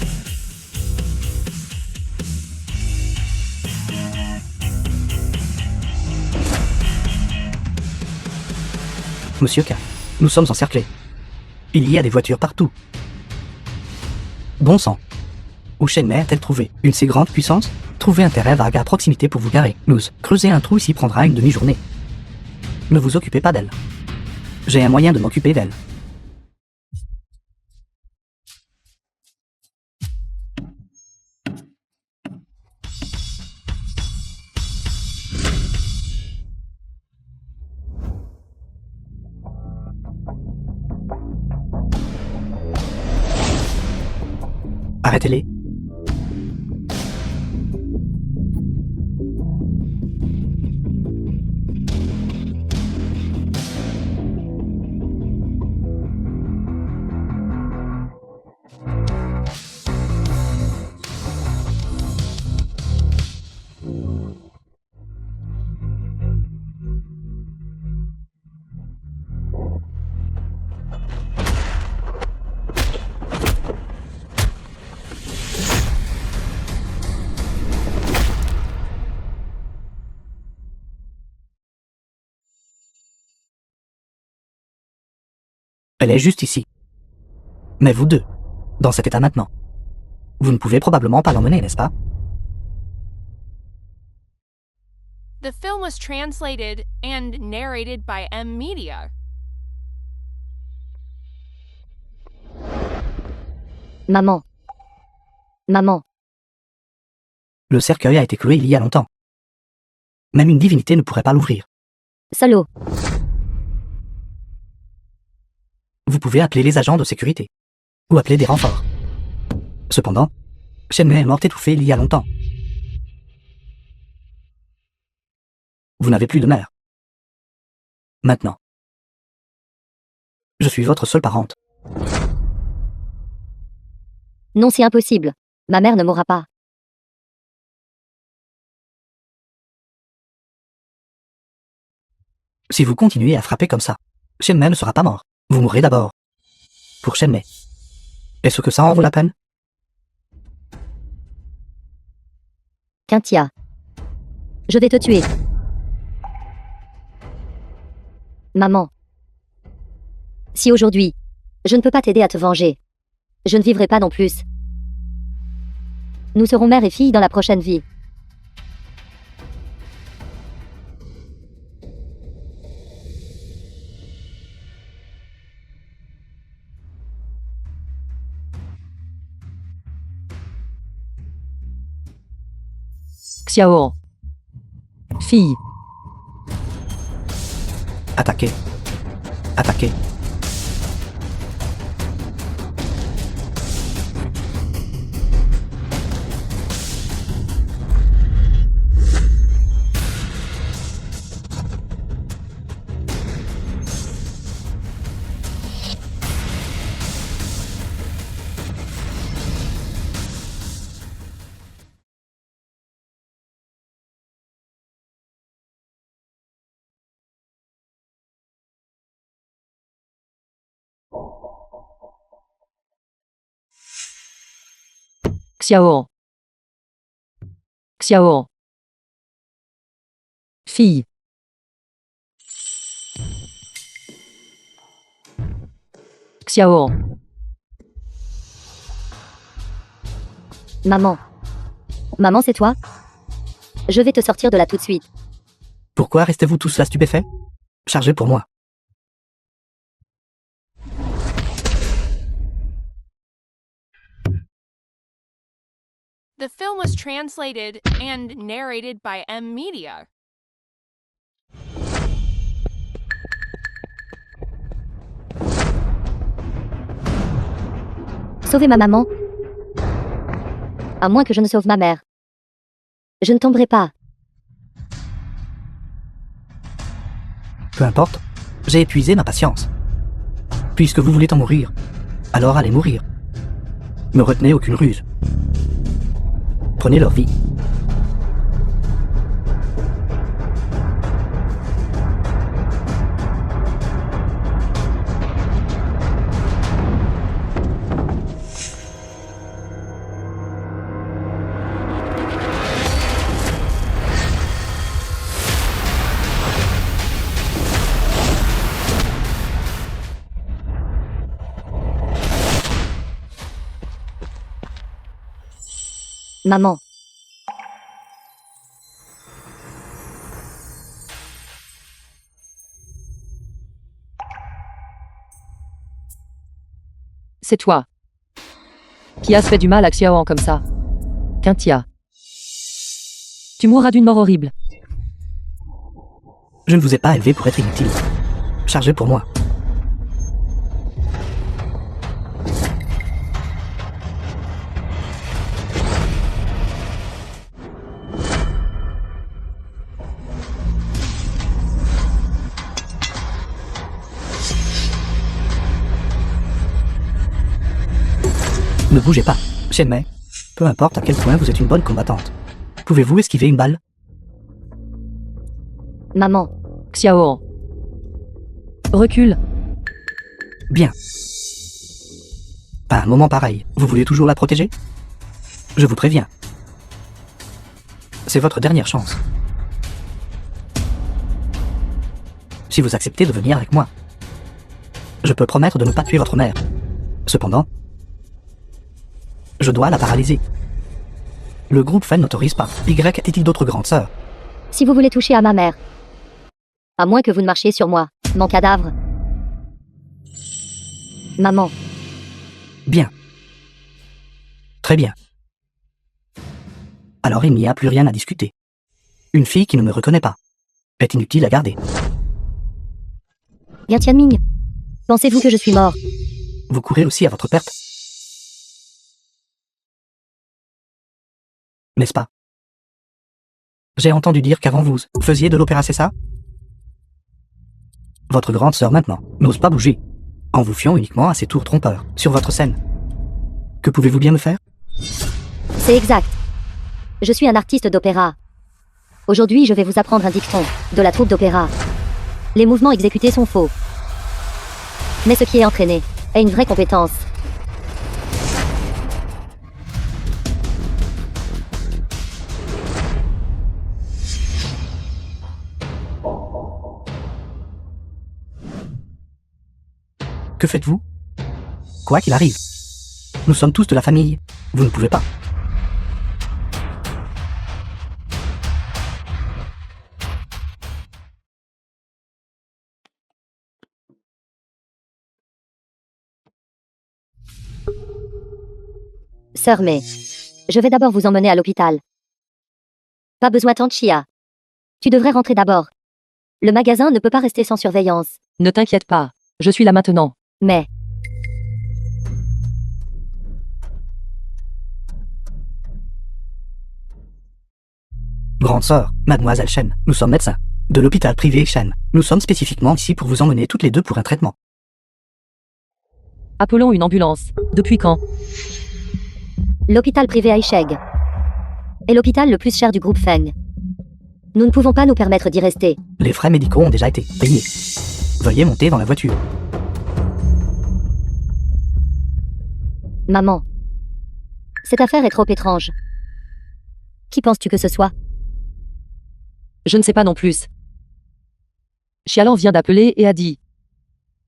Monsieur K, nous sommes encerclés. Il y a des voitures partout. Bon sang. Où Shenmei a-t-elle trouvé une si grande puissance? Trouvez un terrain vague à proximité pour vous garer. Nous, creuser un trou ici prendra une demi-journée. Ne vous occupez pas d'elle. J'ai un moyen de m'occuper d'elle. Arrêtez-les. Elle est juste ici. Mais vous deux, dans cet état maintenant, vous ne pouvez probablement pas l'emmener, n'est-ce pas? The film was translated and narrated by M Media. Maman. Maman. Le cercueil a été cloué il y a longtemps. Même une divinité ne pourrait pas l'ouvrir. Solo. Vous pouvez appeler les agents de sécurité. Ou appeler des renforts. Cependant, Shenmei est morte étouffée il y a longtemps. Vous n'avez plus de mère. Maintenant. Je suis votre seule parente. Non, c'est impossible. Ma mère ne mourra pas. Si vous continuez à frapper comme ça, Shenmei ne sera pas mort. Vous mourrez d'abord. Pour Shenmei. Est-ce que ça en vaut la peine? Quintia. Je vais te tuer. Maman. Si aujourd'hui, je ne peux pas t'aider à te venger, je ne vivrai pas non plus. Nous serons mère et fille dans la prochaine vie. Xiaoan. Fille. Attaquez. Attaquez. Xiaoan. Xiaoan. Fille. Xiaoan. Maman. Maman, c'est toi? Je vais te sortir de là tout de suite. Pourquoi restez-vous tous là stupéfaits? Chargez pour moi. The film was translated and narrated by M Media. Sauvez ma maman. À moins que je ne sauve ma mère. Je ne tomberai pas. Peu importe, j'ai épuisé ma patience. Puisque vous voulez en mourir, alors allez mourir. Ne retenez aucune ruse. Prenez leur vie. Maman. C'est toi. Qui as fait du mal à Xiaoan comme ça? Quintia. Tu mourras d'une mort horrible. Je ne vous ai pas élevé pour être inutile. Chargez pour moi. Ne bougez pas, Shenmei. Peu importe à quel point vous êtes une bonne combattante. Pouvez-vous esquiver une balle? Maman. Xiaoan. Recule. Bien. À un moment pareil, vous voulez toujours la protéger? Je vous préviens. C'est votre dernière chance. Si vous acceptez de venir avec moi, je peux promettre de ne pas tuer votre mère. Cependant, je dois la paralyser. Le groupe Fen n'autorise pas. Y a-t-il d'autres grandes sœurs? Si vous voulez toucher à ma mère. À moins que vous ne marchiez sur moi, mon cadavre. Maman. Bien. Très bien. Alors il n'y a plus rien à discuter. Une fille qui ne me reconnaît pas est inutile à garder. Bien Tianming. Pensez-vous que je suis mort? Vous courez aussi à votre perte. N'est-ce pas? J'ai entendu dire qu'avant vous faisiez de l'opéra, c'est ça? Votre grande sœur maintenant n'ose pas bouger, en vous fiant uniquement à ses tours trompeurs sur votre scène. Que pouvez-vous bien me faire? C'est exact. Je suis un artiste d'opéra. Aujourd'hui, je vais vous apprendre un dicton de la troupe d'opéra. Les mouvements exécutés sont faux. Mais ce qui est entraîné est une vraie compétence. Que faites-vous? Quoi qu'il arrive, nous sommes tous de la famille. Vous ne pouvez pas. Sœur May, je vais d'abord vous emmener à l'hôpital. Pas besoin tant de chia. Tu devrais rentrer d'abord. Le magasin ne peut pas rester sans surveillance. Ne t'inquiète pas, je suis là maintenant. Mais, Grande sœur, mademoiselle Chen, nous sommes médecins. De l'hôpital privé Chen. Nous sommes spécifiquement ici pour vous emmener toutes les deux pour un traitement. Appelons une ambulance. Depuis quand? l'hôpital privé Aisheg est l'hôpital le plus cher du groupe Feng. Nous ne pouvons pas nous permettre d'y rester. Les frais médicaux ont déjà été payés. Veuillez monter dans la voiture. Maman. Cette affaire est trop étrange. Qui penses-tu que ce soit? Je ne sais pas non plus. Xialan vient d'appeler et a dit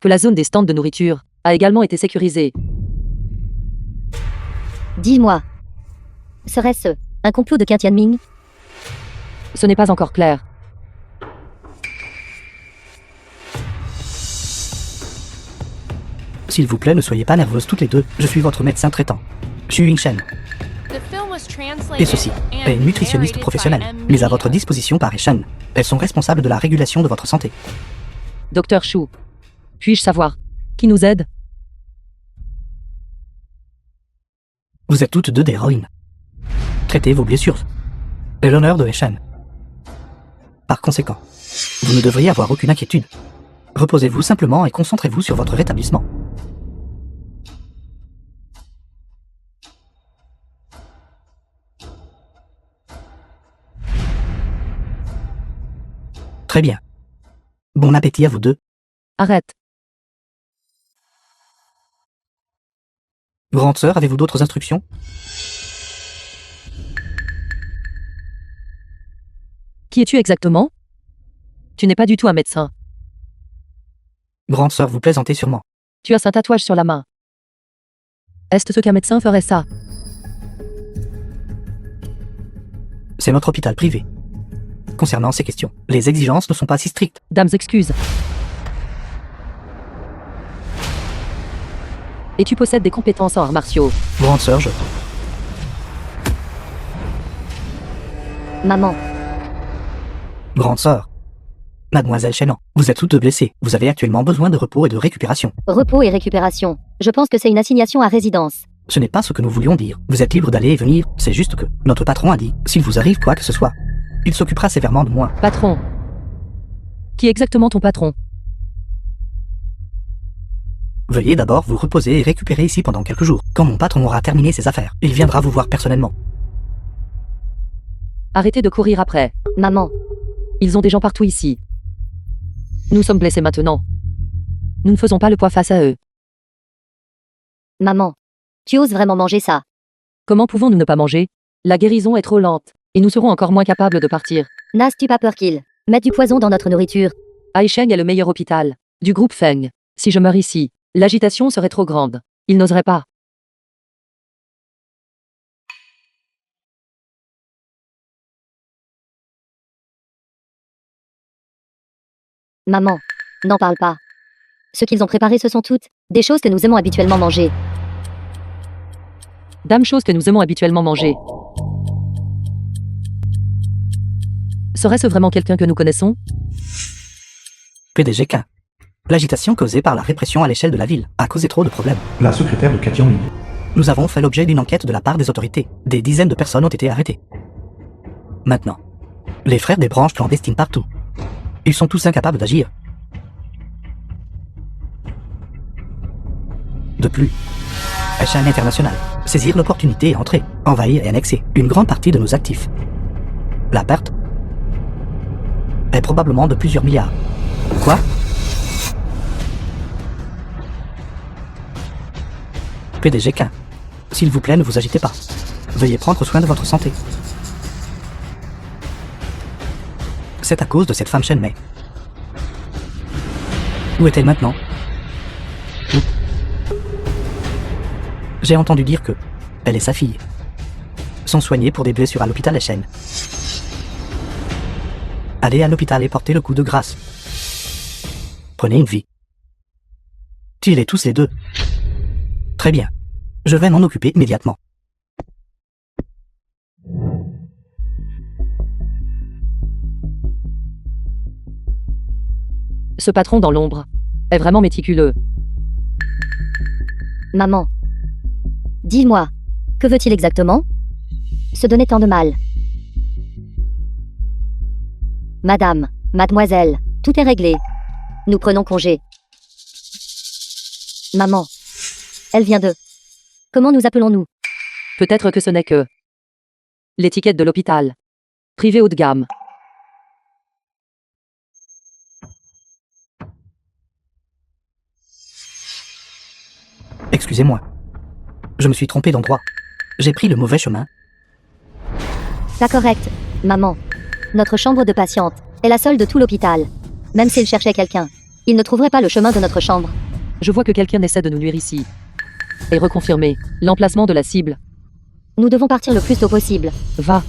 que la zone des stands de nourriture a également été sécurisée. Dis-moi. Serait-ce un complot de Qin Tianming? Ce n'est pas encore clair. S'il vous plaît, ne soyez pas nerveuses toutes les deux. Je suis votre médecin traitant. Xu Yingshen. The film was translated Et ceci and est une nutritionniste narrated by professionnelle, M. mise à votre Media. disposition par Shen. Elles sont responsables de la régulation de votre santé. Docteur Chou, puis-je savoir qui nous aide? Vous êtes toutes deux des héroïnes. Traitez vos blessures. C'est l'honneur de Shen. Par conséquent, vous ne devriez avoir aucune inquiétude. Reposez-vous simplement et concentrez-vous sur votre rétablissement. Très bien. Bon appétit à vous deux. Arrête. Grande sœur, avez-vous d'autres instructions? Qui es-tu exactement? Tu n'es pas du tout un médecin. Grande sœur, vous plaisantez sûrement. Tu as un tatouage sur la main. Est-ce ce qu'un médecin ferait ça? C'est notre hôpital privé. Concernant ces questions, les exigences ne sont pas si strictes. Dames, excuses. Et tu possèdes des compétences en arts martiaux. Grande sœur, je... Maman. Grande sœur. Mademoiselle Chenan, vous êtes toutes deux blessées. Vous avez actuellement besoin de repos et de récupération. Repos et récupération. Je pense que c'est une assignation à résidence. Ce n'est pas ce que nous voulions dire. Vous êtes libre d'aller et venir. C'est juste que notre patron a dit, s'il vous arrive quoi que ce soit, il s'occupera sévèrement de moi. Patron. Qui est exactement ton patron? Veuillez d'abord vous reposer et récupérer ici pendant quelques jours. Quand mon patron aura terminé ses affaires, il viendra vous voir personnellement. Arrêtez de courir après. Maman. Ils ont des gens partout ici. Nous sommes blessés maintenant. Nous ne faisons pas le poids face à eux. Maman. Tu oses vraiment manger ça? Comment pouvons-nous ne pas manger? La guérison est trop lente, et nous serons encore moins capables de partir. N'as-tu pas peur qu'ils mettent du poison dans notre nourriture? Aisheng est le meilleur hôpital du groupe Feng. Si je meurs ici, l'agitation serait trop grande. Ils n'oseraient pas. Maman. N'en parle pas. Ce qu'ils ont préparé, ce sont toutes des choses que nous aimons habituellement manger. Dame, chose que nous aimons habituellement manger. Serait-ce vraiment quelqu'un que nous connaissons? PDG Quin. L'agitation causée par la répression à l'échelle de la ville a causé trop de problèmes. La secrétaire de Qin Tianming. Nous avons fait l'objet d'une enquête de la part des autorités. Des dizaines de personnes ont été arrêtées. Maintenant, les frères des branches clandestines partout. Ils sont tous incapables d'agir. De plus, la chaîne internationale, saisir l'opportunité et entrer, envahir et annexer une grande partie de nos actifs. La perte est probablement de plusieurs milliards. Quoi? PDG Quin, s'il vous plaît, ne vous agitez pas. Veuillez prendre soin de votre santé. C'est à cause de cette femme Shen Mei. Où est-elle maintenant? Où? J'ai entendu dire que elle et sa fille sont soignées pour des blessures à l'hôpital Shen. Allez à l'hôpital et portez le coup de grâce. Prenez une vie. Tuez-les tous les deux. Très bien. Je vais m'en occuper immédiatement. Ce patron dans l'ombre est vraiment méticuleux. Maman. Dis-moi. Que veut-il exactement? Se donner tant de mal. Madame, mademoiselle, tout est réglé. Nous prenons congé. Maman. Elle vient de... Comment nous appelons-nous? Peut-être que ce n'est que l'étiquette de l'hôpital. Privé haut de gamme. Excusez-moi. Je me suis trompé d'endroit. J'ai pris le mauvais chemin. Pas correct, maman. Notre chambre de patiente est la seule de tout l'hôpital. Même s'il cherchait quelqu'un, il ne trouverait pas le chemin de notre chambre. Je vois que quelqu'un essaie de nous nuire ici. Et reconfirmer l'emplacement de la cible. Nous devons partir le plus tôt possible. Va.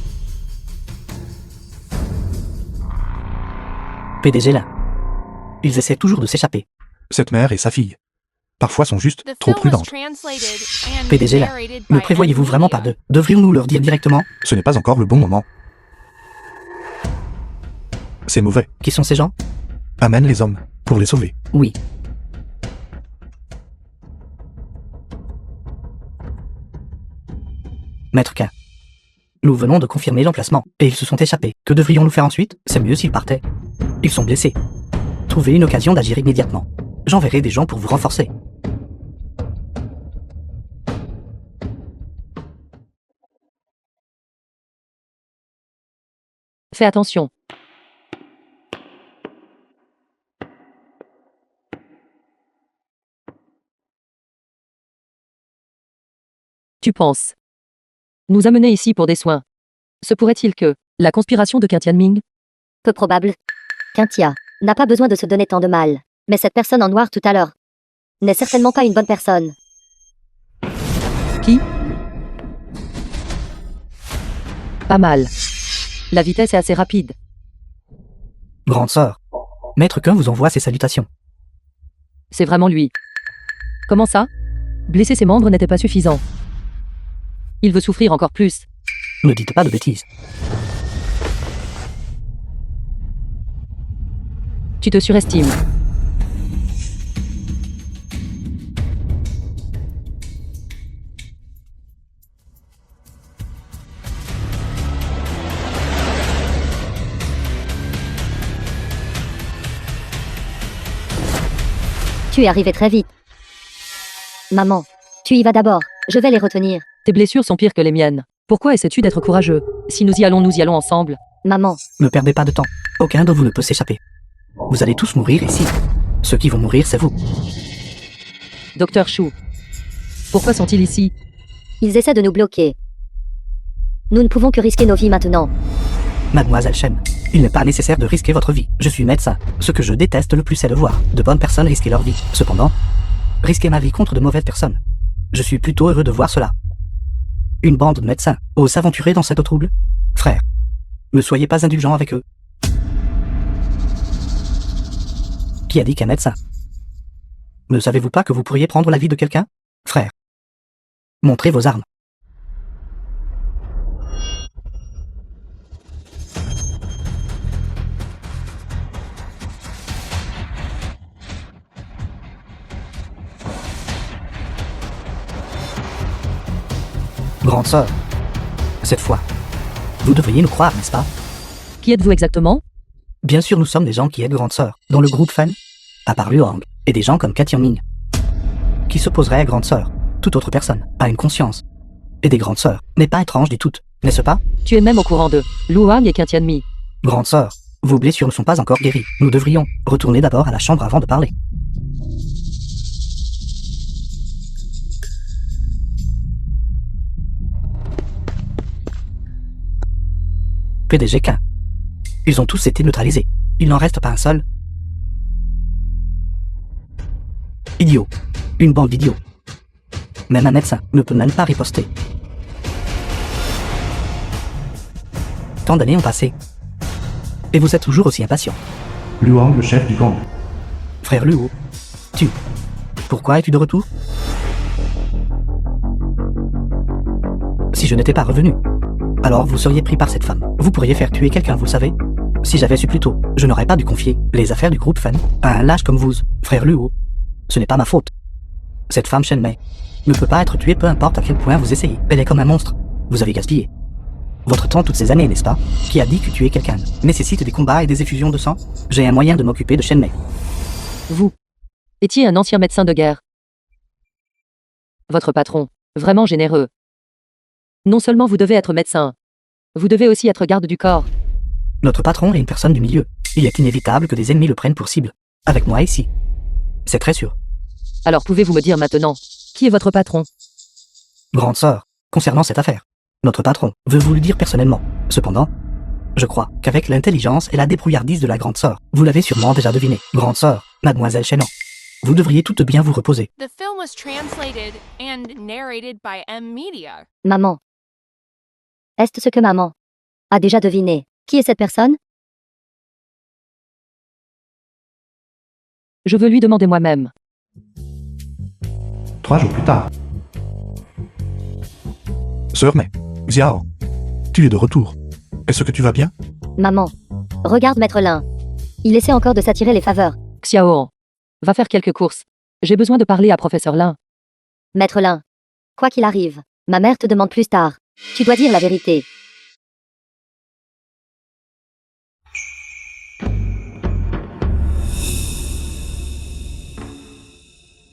PDG là. Ils essaient toujours de s'échapper. Cette mère et sa fille. Parfois sont juste The trop film was prudentes. translated and PDG là. narrated Ne by prévoyez-vous vraiment pas M-Media. de... Devrions-nous leur dire directement Ce n'est pas encore le bon moment. C'est mauvais. qui sont ces gens? Amène les hommes pour les sauver. Oui. Maître K. Nous venons de confirmer l'emplacement, et ils se sont échappés. Que devrions-nous faire ensuite? C'est mieux s'ils partaient. Ils sont blessés. Trouvez une occasion d'agir immédiatement. J'enverrai des gens pour vous renforcer. Fais attention. Tu penses nous amener ici pour des soins? Se pourrait-il que la conspiration de Tianming? Peu probable. Quintia n'a pas besoin de se donner tant de mal. Mais cette personne en noir tout à l'heure n'est certainement pas une bonne personne. Qui? Pas mal. La vitesse est assez rapide. Grande sœur. Maître K vous envoie ses salutations. C'est vraiment lui. Comment ça? Blesser ses membres n'était pas suffisant. Il veut souffrir encore plus. Ne dites pas de bêtises. Tu te surestimes. Tu es arrivé très vite. Maman, tu y vas d'abord. Je vais les retenir. Tes blessures sont pires que les miennes. Pourquoi essaies-tu d'être courageux? Si nous y allons ensemble. Maman, Ne perdez pas de temps. Aucun de vous ne peut s'échapper. Vous allez tous mourir ici. Ceux qui vont mourir, c'est vous. Docteur Chou. Pourquoi sont-ils ici? ils essaient de nous bloquer. Nous ne pouvons que risquer nos vies maintenant. Mademoiselle Shen, il n'est pas nécessaire de risquer votre vie. Je suis médecin. Ce que je déteste le plus, c'est de voir de bonnes personnes risquer leur vie. Cependant, risquer ma vie contre de mauvaises personnes. Je suis plutôt heureux de voir cela. Une bande de médecins osent s'aventurer dans cette eau trouble? Frère, ne soyez pas indulgents avec eux. Qui a dit qu'un médecin? Ne savez-vous pas que vous pourriez prendre la vie de quelqu'un? Frère, montrez vos armes. Grande sœur, cette fois, vous devriez nous croire, n'est-ce pas? Qui êtes-vous exactement? Bien sûr, nous sommes des gens qui aident Grande Sœur, dans le groupe Fan, à part Luang, et des gens comme Tianming, qui s'opposeraient à Grande Sœur. Toute autre personne a une conscience. Et des Grandes Sœurs n'est pas étrange du tout, n'est-ce pas? Tu es même au courant de Luang et Tianmi. Grande Sœur, vos blessures ne sont pas encore guéries. Nous devrions retourner d'abord à la chambre avant de parler. PDG-K. Ils ont tous été neutralisés. Il n'en reste pas un seul. Idiot. Une bande d'idiots. Même un médecin ne peut même pas riposter. Tant d'années ont passé. Et vous êtes toujours aussi impatient. Luang, le chef du gang. Frère Luo, pourquoi es-tu de retour? Si je n'étais pas revenu, alors vous seriez pris par cette femme. Vous pourriez faire tuer quelqu'un, vous savez? Si j'avais su plus tôt, je n'aurais pas dû confier les affaires du groupe Fen à un lâche comme vous, frère Luo. Ce n'est pas ma faute. Cette femme Shenmei ne peut pas être tuée peu importe à quel point vous essayez. Elle est comme un monstre. Vous avez gaspillé votre temps toutes ces années, n'est-ce pas? Qui a dit que tuer quelqu'un nécessite des combats et des effusions de sang? J'ai un moyen de m'occuper de Shenmei. Vous étiez un ancien médecin de guerre. Votre patron, vraiment généreux. Non seulement vous devez être médecin, vous devez aussi être garde du corps. Notre patron est une personne du milieu. Il est inévitable que des ennemis le prennent pour cible. Avec moi ici. C'est très sûr. Alors pouvez-vous me dire maintenant, qui est votre patron? Grande sœur, concernant cette affaire, notre patron veut vous le dire personnellement. Cependant, je crois qu'avec l'intelligence et la débrouillardise de la grande sœur, vous l'avez sûrement déjà deviné. Grande sœur, mademoiselle Shannon, vous devriez toutes bien vous reposer. The film was translated and narrated by M Media. Maman. Est-ce ce que maman a déjà deviné? Qui est cette personne? Je veux lui demander moi-même. 3 jours plus tard. Sœur Mei, Xiao, tu es de retour. Est-ce que tu vas bien? Maman. Regarde Maître Lin. Il essaie encore de s'attirer les faveurs. Xiao, va faire quelques courses. J'ai besoin de parler à professeur Lin. Maître Lin. Quoi qu'il arrive, ma mère te demande plus tard. Tu dois dire la vérité.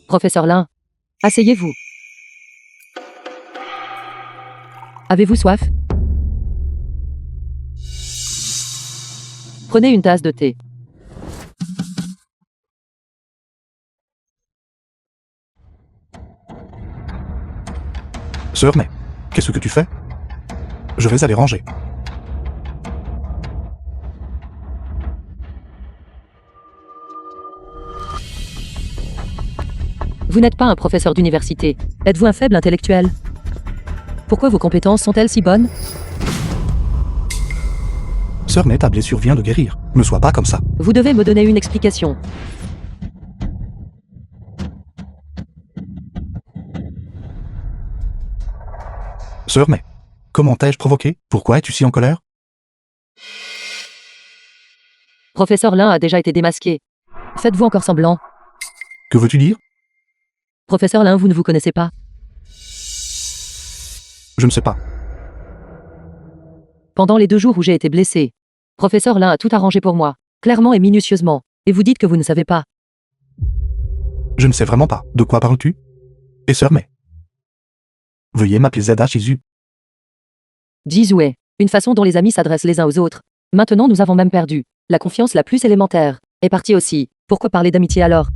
Professeur Lin, asseyez-vous. Avez-vous soif? Prenez une tasse de thé. Sœur Mei, qu'est-ce que tu fais? Je vais aller ranger. Vous n'êtes pas un professeur d'université. Êtes-vous un faible intellectuel? Pourquoi vos compétences sont-elles si bonnes? Sœur Mei, ta blessure vient de guérir. Ne sois pas comme ça. Vous devez me donner une explication. Sœur Mei, comment t'ai-je provoqué? Pourquoi es-tu si en colère? Professeur Lin a déjà été démasqué. Faites-vous encore semblant? Que veux-tu dire? Professeur Lin, vous ne vous connaissez pas. Je ne sais pas. Pendant les 2 jours où j'ai été blessé, professeur Lin a tout arrangé pour moi, clairement et minutieusement. Et vous dites que vous ne savez pas. Je ne sais vraiment pas. De quoi parles-tu? Et sœur Mei? Veuillez m'appeler Zeda Shizu. Jizue, une façon dont les amis s'adressent les uns aux autres. Maintenant nous avons même perdu. La confiance la plus élémentaire est partie aussi. Pourquoi parler d'amitié alors?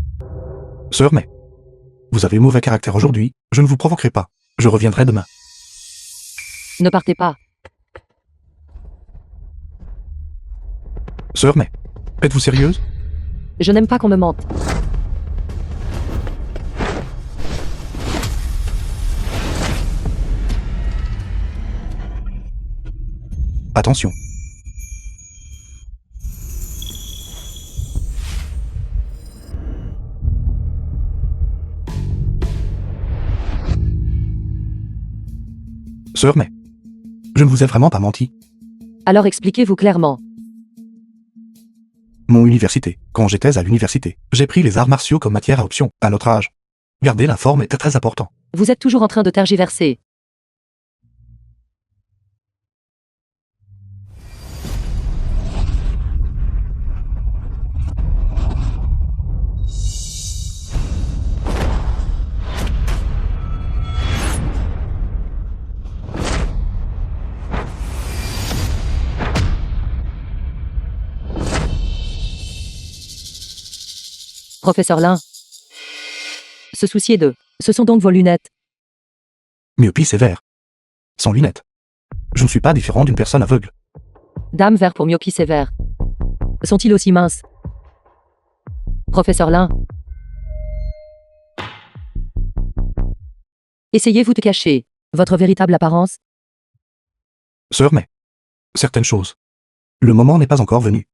Sœur Mei, vous avez mauvais caractère aujourd'hui. Je ne vous provoquerai pas. Je reviendrai demain. Ne partez pas. Sœur Mei, êtes-vous sérieuse? Je n'aime pas qu'on me mente. Attention. Sœur Mei, je ne vous ai vraiment pas menti. Alors expliquez-vous clairement. Mon université. Quand j'étais à l'université, j'ai pris les arts martiaux comme matière à option, à notre âge. Garder la forme était très important. Vous êtes toujours en train de tergiverser. Professeur Lin. Se soucier d'eux. Ce sont donc vos lunettes. Myopie sévère. Sans lunettes. Je ne suis pas différent d'une personne aveugle. Dame vert pour myopie sévère. Sont-ils aussi minces? Professeur Lin. Essayez-vous de cacher votre véritable apparence? Sœur Mei, certaines choses. Le moment n'est pas encore venu.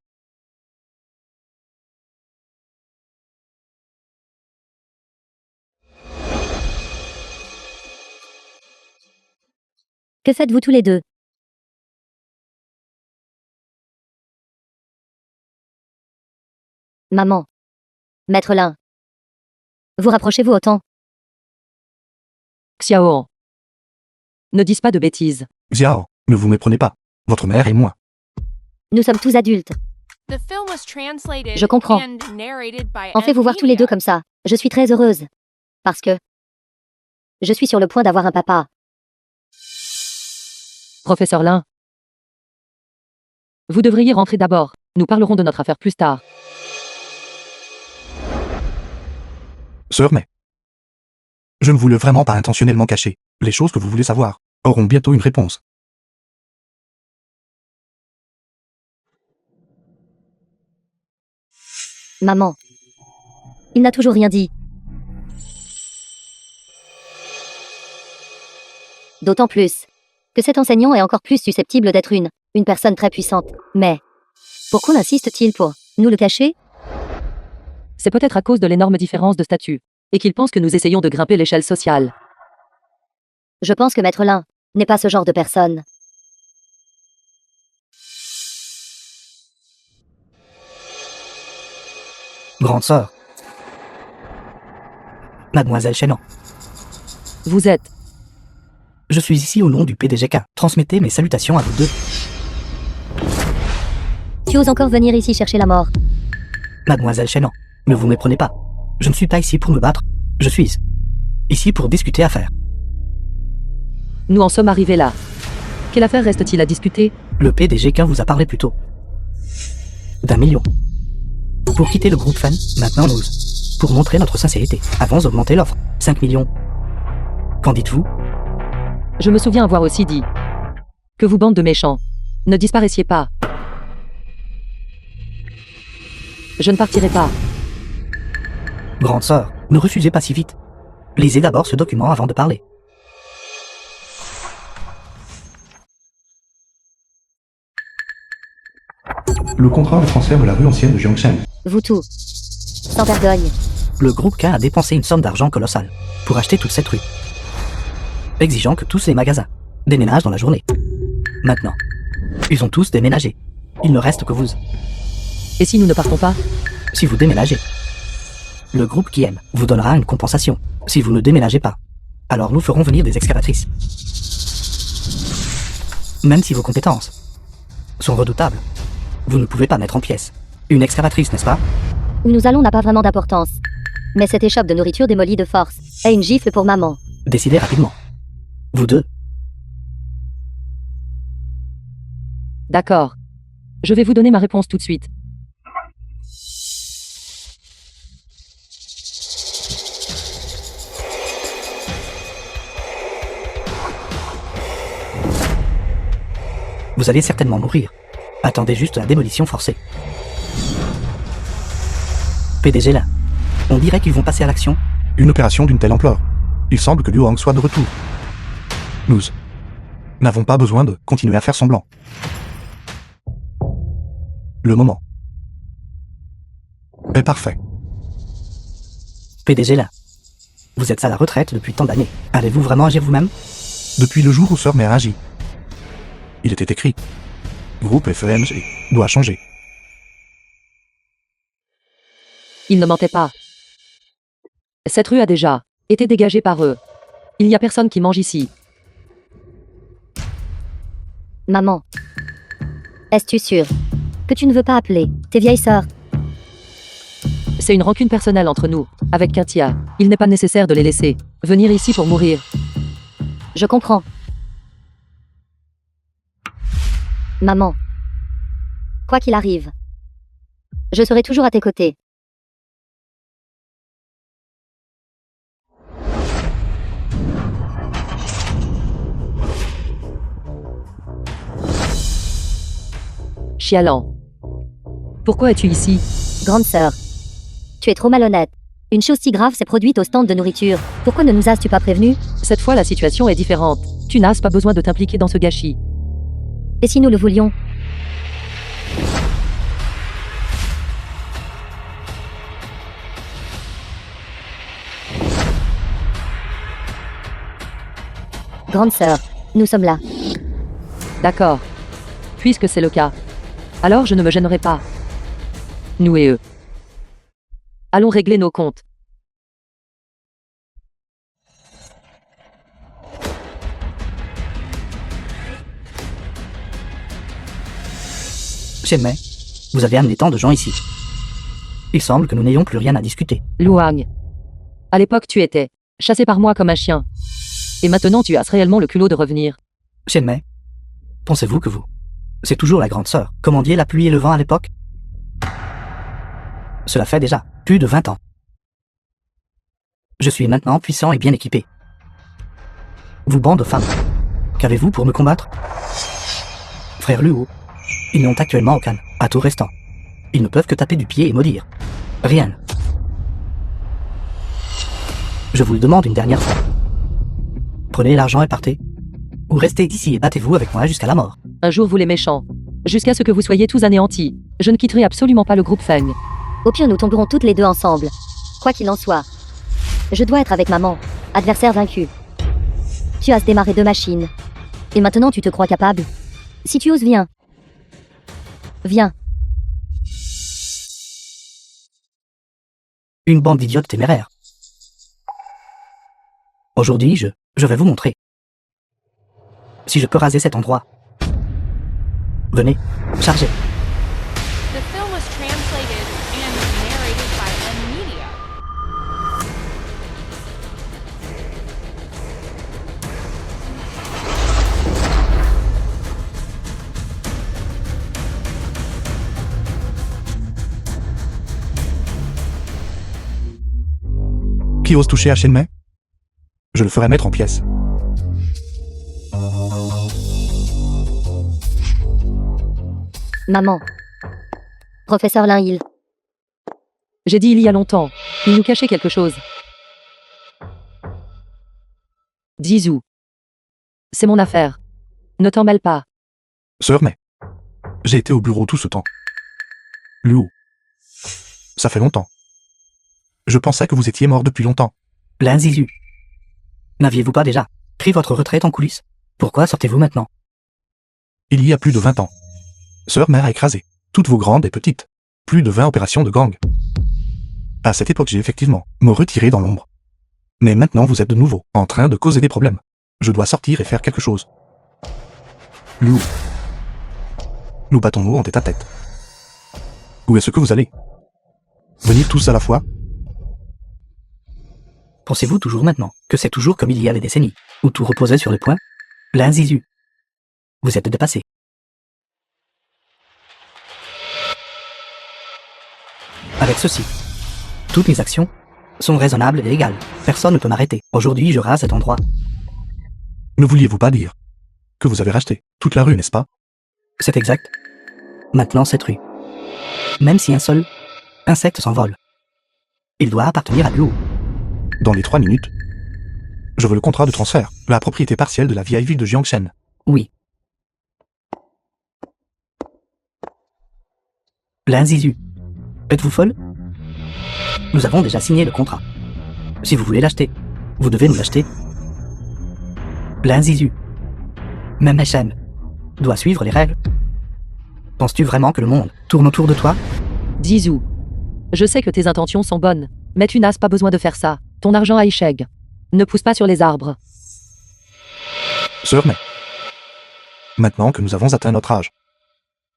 Que faites-vous tous les deux? Maman. Maître Lin. Vous rapprochez-vous autant. Xiao. Ne dis pas de bêtises. Xiao, ne vous méprenez pas. Votre mère et moi. Nous sommes tous adultes. The film was translated Je comprends. and narrated by En fait vous voir tous les deux comme ça. Je suis très heureuse. Parce que je suis sur le point d'avoir un papa. Professeur Lin. Vous devriez rentrer d'abord. Nous parlerons de notre affaire plus tard. Sœur, mais je ne vous l'ai vraiment pas intentionnellement caché. Les choses que vous voulez savoir auront bientôt une réponse. Maman. Il n'a toujours rien dit. D'autant plus que cet enseignant est encore plus susceptible d'être une personne très puissante. Mais pourquoi insiste-t-il pour nous le cacher? C'est peut-être à cause de l'énorme différence de statut. Et qu'il pense que nous essayons de grimper l'échelle sociale. Je pense que Maître Lin n'est pas ce genre de personne. Grande sœur. Mademoiselle Chenan. Vous êtes. Je suis ici au nom du PDGK. Transmettez mes salutations à vous deux. Tu oses encore venir ici chercher la mort? Mademoiselle Chenan, ne vous méprenez pas. Je ne suis pas ici pour me battre. Je suis ici pour discuter affaires. Nous en sommes arrivés là. Quelle affaire reste-t-il à discuter? Le PDGK vous a parlé plus tôt. d'1 million. Pour quitter le groupe Fan, maintenant nous. Pour montrer notre sincérité, avons augmenté l'offre. 5 millions. Qu'en dites-vous? Je me souviens avoir aussi dit que vous, bande de méchants, ne disparaissiez pas. Je ne partirai pas. Grande sœur, ne refusez pas si vite. Lisez d'abord ce document avant de parler. Le contrat de transfert de la rue ancienne de Jiangshan. Vous tous. Sans vergogne. Le groupe K a dépensé une somme d'argent colossale pour acheter toute cette rue, exigeant que tous les magasins déménagent dans la journée. Maintenant, ils ont tous déménagé. Il ne reste que vous. Et si nous ne partons pas? Si vous déménagez, le groupe qui aime vous donnera une compensation. Si vous ne déménagez pas, alors nous ferons venir des excavatrices. Même si vos compétences sont redoutables, vous ne pouvez pas mettre en pièces une excavatrice, n'est-ce pas? Où nous allons n'a pas vraiment d'importance. Mais cette échoppe de nourriture démolie de force est une gifle pour maman. Décidez rapidement. Vous deux. D'accord. Je vais vous donner ma réponse tout de suite. Vous allez certainement mourir. Attendez juste la démolition forcée. PDG là. On dirait qu'ils vont passer à l'action. Une opération d'une telle ampleur. Il semble que Liu Hang soit de retour. Nous n'avons pas besoin de continuer à faire semblant. Le moment est parfait. PDG là. Vous êtes à la retraite depuis tant d'années. Allez-vous vraiment agir vous-même? Depuis le jour où Sœur Mère agit. Il était écrit. Groupe FEMG doit changer. Ils ne mentaient pas. Cette rue a déjà été dégagée par eux. Il n'y a personne qui mange ici. Maman. Es-tu sûre que tu ne veux pas appeler tes vieilles sœurs? C'est une rancune personnelle entre nous, avec Katia. Il n'est pas nécessaire de les laisser venir ici pour mourir. Je comprends. Maman. Quoi qu'il arrive, je serai toujours à tes côtés. Chialan. Pourquoi es-tu ici? Grande sœur. Tu es trop malhonnête. Une chose si grave s'est produite au stand de nourriture. Pourquoi ne nous as-tu pas prévenus? Cette fois, la situation est différente. Tu n'as pas besoin de t'impliquer dans ce gâchis. Et si nous le voulions? Grande sœur, nous sommes là. D'accord. Puisque c'est le cas, alors je ne me gênerai pas. Nous et eux Allons régler nos comptes. Shenmei, vous avez amené tant de gens ici. Il semble que nous n'ayons plus rien à discuter. Luang. À l'époque, tu étais chassé par moi comme un chien. Et maintenant, tu as réellement le culot de revenir. Shenmei, pensez-vous que vous... C'est toujours la grande sœur, commandiez la pluie et le vent à l'époque? Cela fait déjà plus de 20 ans. Je suis maintenant puissant et bien équipé. Vous bande de femmes, qu'avez-vous pour me combattre? Frère Luo, ils n'ont actuellement aucun atout restant. Ils ne peuvent que taper du pied et maudire. Rien. Je vous le demande une dernière fois. Prenez l'argent et partez. Ou restez ici et battez-vous avec moi jusqu'à la mort. Un jour, vous les méchants. Jusqu'à ce que vous soyez tous anéantis. Je ne quitterai absolument pas le groupe Feng. Au pire, nous tomberons toutes les deux ensemble. Quoi qu'il en soit. Je dois être avec maman. Adversaire vaincu. Tu as démarré 2 machines. Et maintenant tu te crois capable? Si tu oses, viens. Viens. Une bande d'idiotes téméraires. Aujourd'hui, je vais vous montrer. Si je peux raser cet endroit. Venez, chargez. The film was translated and narrated by M Media. Qui ose toucher à Shenmei? Je le ferai mettre en pièces. Maman. Professeur Linhill. J'ai dit il y a longtemps. Il nous cachait quelque chose. Zizou. C'est mon affaire. Ne t'en mêle pas. Sœur Mei. J'ai été au bureau tout ce temps. Luo. Ça fait longtemps. Je pensais que vous étiez mort depuis longtemps. Lin Zizu. N'aviez-vous pas déjà pris votre retraite en coulisses? Pourquoi sortez-vous maintenant? Il y a plus de 20 ans. Sœur Mei a écrasé toutes vos grandes et petites. Plus de 20 opérations de gang. À cette époque, j'ai effectivement me retiré dans l'ombre. Mais maintenant, vous êtes de nouveau en train de causer des problèmes. Je dois sortir et faire quelque chose. Luo. Nous battons-nous en tête-à-tête. Où est-ce que vous allez? Venir tous à la fois? Pensez-vous toujours maintenant que c'est toujours comme il y a des décennies, où tout reposait sur le point? Lin Zizu. Vous êtes dépassé. Avec ceci, toutes mes actions sont raisonnables et légales. Personne ne peut m'arrêter. Aujourd'hui, je rase cet endroit. Ne vouliez-vous pas dire que vous avez racheté toute la rue, n'est-ce pas? C'est exact. Maintenant, cette rue. Même si un seul insecte s'envole, il doit appartenir à Luo. Dans les 3 minutes, je veux le contrat de transfert, la propriété partielle de la vieille ville de Jiangshen. Oui. Lin Zizu. Êtes-vous folle? Nous avons déjà signé le contrat. Si vous voulez l'acheter, vous devez nous l'acheter. Lin Zizu. Même HM doit suivre les règles. Penses-tu vraiment que le monde tourne autour de toi? Zizou. Je sais que tes intentions sont bonnes, mais tu n'as pas besoin de faire ça. Ton argent à Isheg ne pousse pas sur les arbres. Sœur Mei. Maintenant que nous avons atteint notre âge,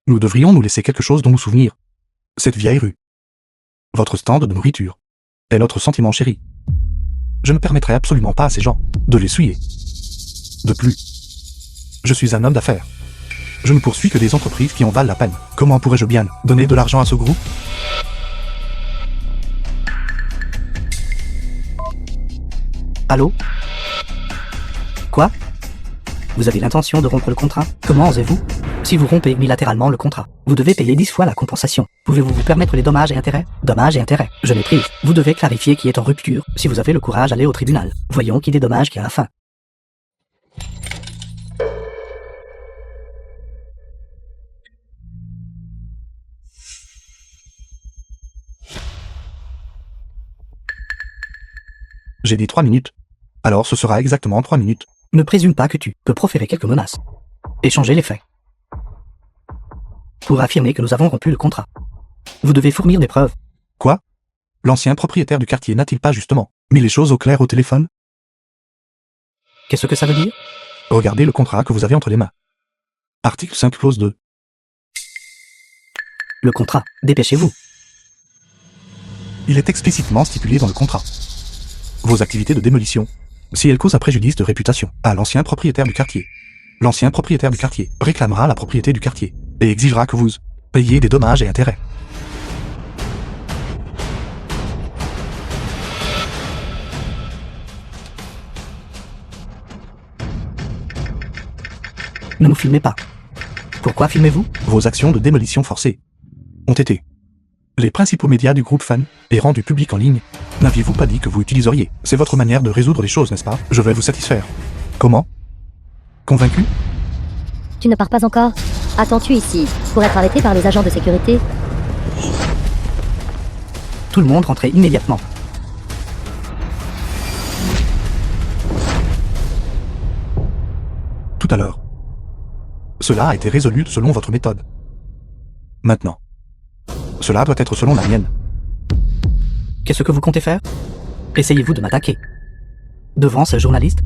nous devrions nous laisser quelque chose dont nous souvenir. Cette vieille rue. Votre stand de nourriture. Est notre sentiment chéri. Je ne permettrai absolument pas à ces gens de l'essuyer. De plus, je suis un homme d'affaires. Je ne poursuis que des entreprises qui en valent la peine. Comment pourrais-je bien donner de l'argent à ce groupe? Allô? Quoi? Vous avez l'intention de rompre le contrat? Comment osez-vous? Si vous rompez unilatéralement le contrat, vous devez payer 10 fois la compensation. Pouvez-vous vous permettre les dommages et intérêts? Dommages et intérêts. Je méprise. Vous devez clarifier qui est en rupture. Si vous avez le courage, allez au tribunal. Voyons qui dédommage qui a la fin. J'ai dit 3 minutes. Alors ce sera exactement 3 minutes. Ne présume pas que tu peux proférer quelques menaces. Échanger les faits. Pour affirmer que nous avons rompu le contrat. Vous devez fournir des preuves. Quoi? L'ancien propriétaire du quartier n'a-t-il pas justement mis les choses au clair au téléphone? Qu'est-ce que ça veut dire? Regardez le contrat que vous avez entre les mains. Article 5 clause 2. Le contrat, dépêchez-vous. Il est explicitement stipulé dans le contrat. Vos activités de démolition, si elles causent un préjudice de réputation à l'ancien propriétaire du quartier, l'ancien propriétaire du quartier réclamera la propriété du quartier et exigera que vous payiez des dommages et intérêts. Ne nous filmez pas. Pourquoi filmez-vous? Vos actions de démolition forcée ont été les principaux médias du groupe Fan et rendus publics en ligne. N'aviez-vous pas dit que vous utiliseriez? C'est votre manière de résoudre les choses, n'est-ce pas? Je vais vous satisfaire. Comment? Convaincu? Tu ne pars pas encore? Attends-tu ici pour être arrêté par les agents de sécurité? Tout le monde rentrez immédiatement. Tout à l'heure. Cela a été résolu selon votre méthode. Maintenant, cela doit être selon la mienne. Qu'est-ce que vous comptez faire? Essayez-vous de m'attaquer? Devant ce journaliste?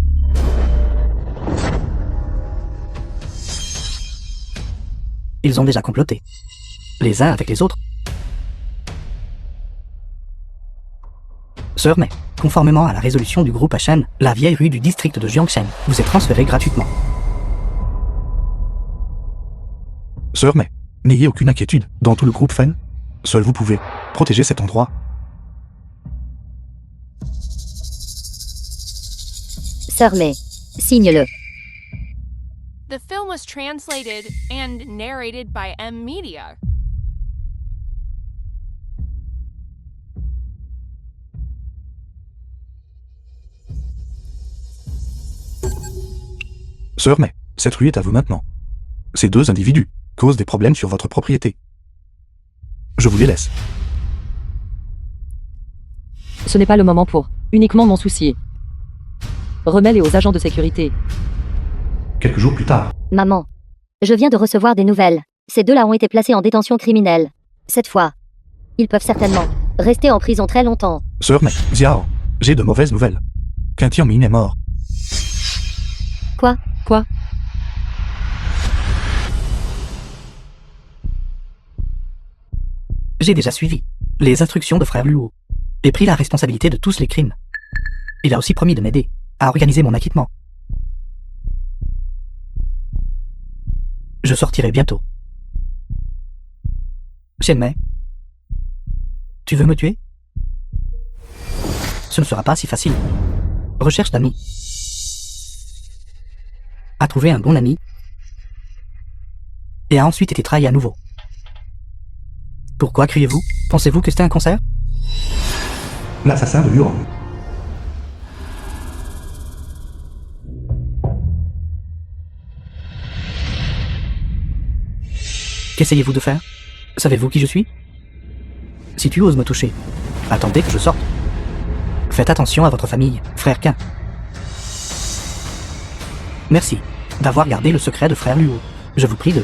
Ils ont déjà comploté. Les uns avec les autres. Sœur May, conformément à la résolution du groupe HN, la vieille rue du district de Jiangshen vous est transférée gratuitement. Sœur May, n'ayez aucune inquiétude. Dans tout le groupe Fan, seul vous pouvez protéger cet endroit. Sœur May, signe-le. The film was translated and narrated by M Media. Sœur May, cette rue est à vous maintenant. Ces deux individus causent des problèmes sur votre propriété. Je vous les laisse. Ce n'est pas le moment pour uniquement m'en soucier. Remets-les aux agents de sécurité. Quelques jours plus tard, Maman, je viens de recevoir des nouvelles. Ces deux-là ont été placés en détention criminelle. Cette fois, ils peuvent certainement rester en prison très longtemps. Sœur May, Xiao, j'ai de mauvaises nouvelles. Qu'un Tianmin est mort. Quoi? Quoi? J'ai déjà suivi les instructions de frère Luo et pris la responsabilité de tous les crimes. Il a aussi promis de m'aider à organiser mon acquittement. Je sortirai bientôt. Shenmei, tu veux me tuer? Ce ne sera pas si facile. Recherche d'amis. A trouvé un bon ami et a ensuite été trahi à nouveau. Pourquoi criez-vous? Pensez-vous que c'était un concert? L'assassin de Luo. Qu'essayez-vous de faire? Savez-vous qui je suis? Si tu oses me toucher, attendez que je sorte. Faites attention à votre famille, frère Quin. Merci d'avoir gardé le secret de frère Luo. Je vous prie de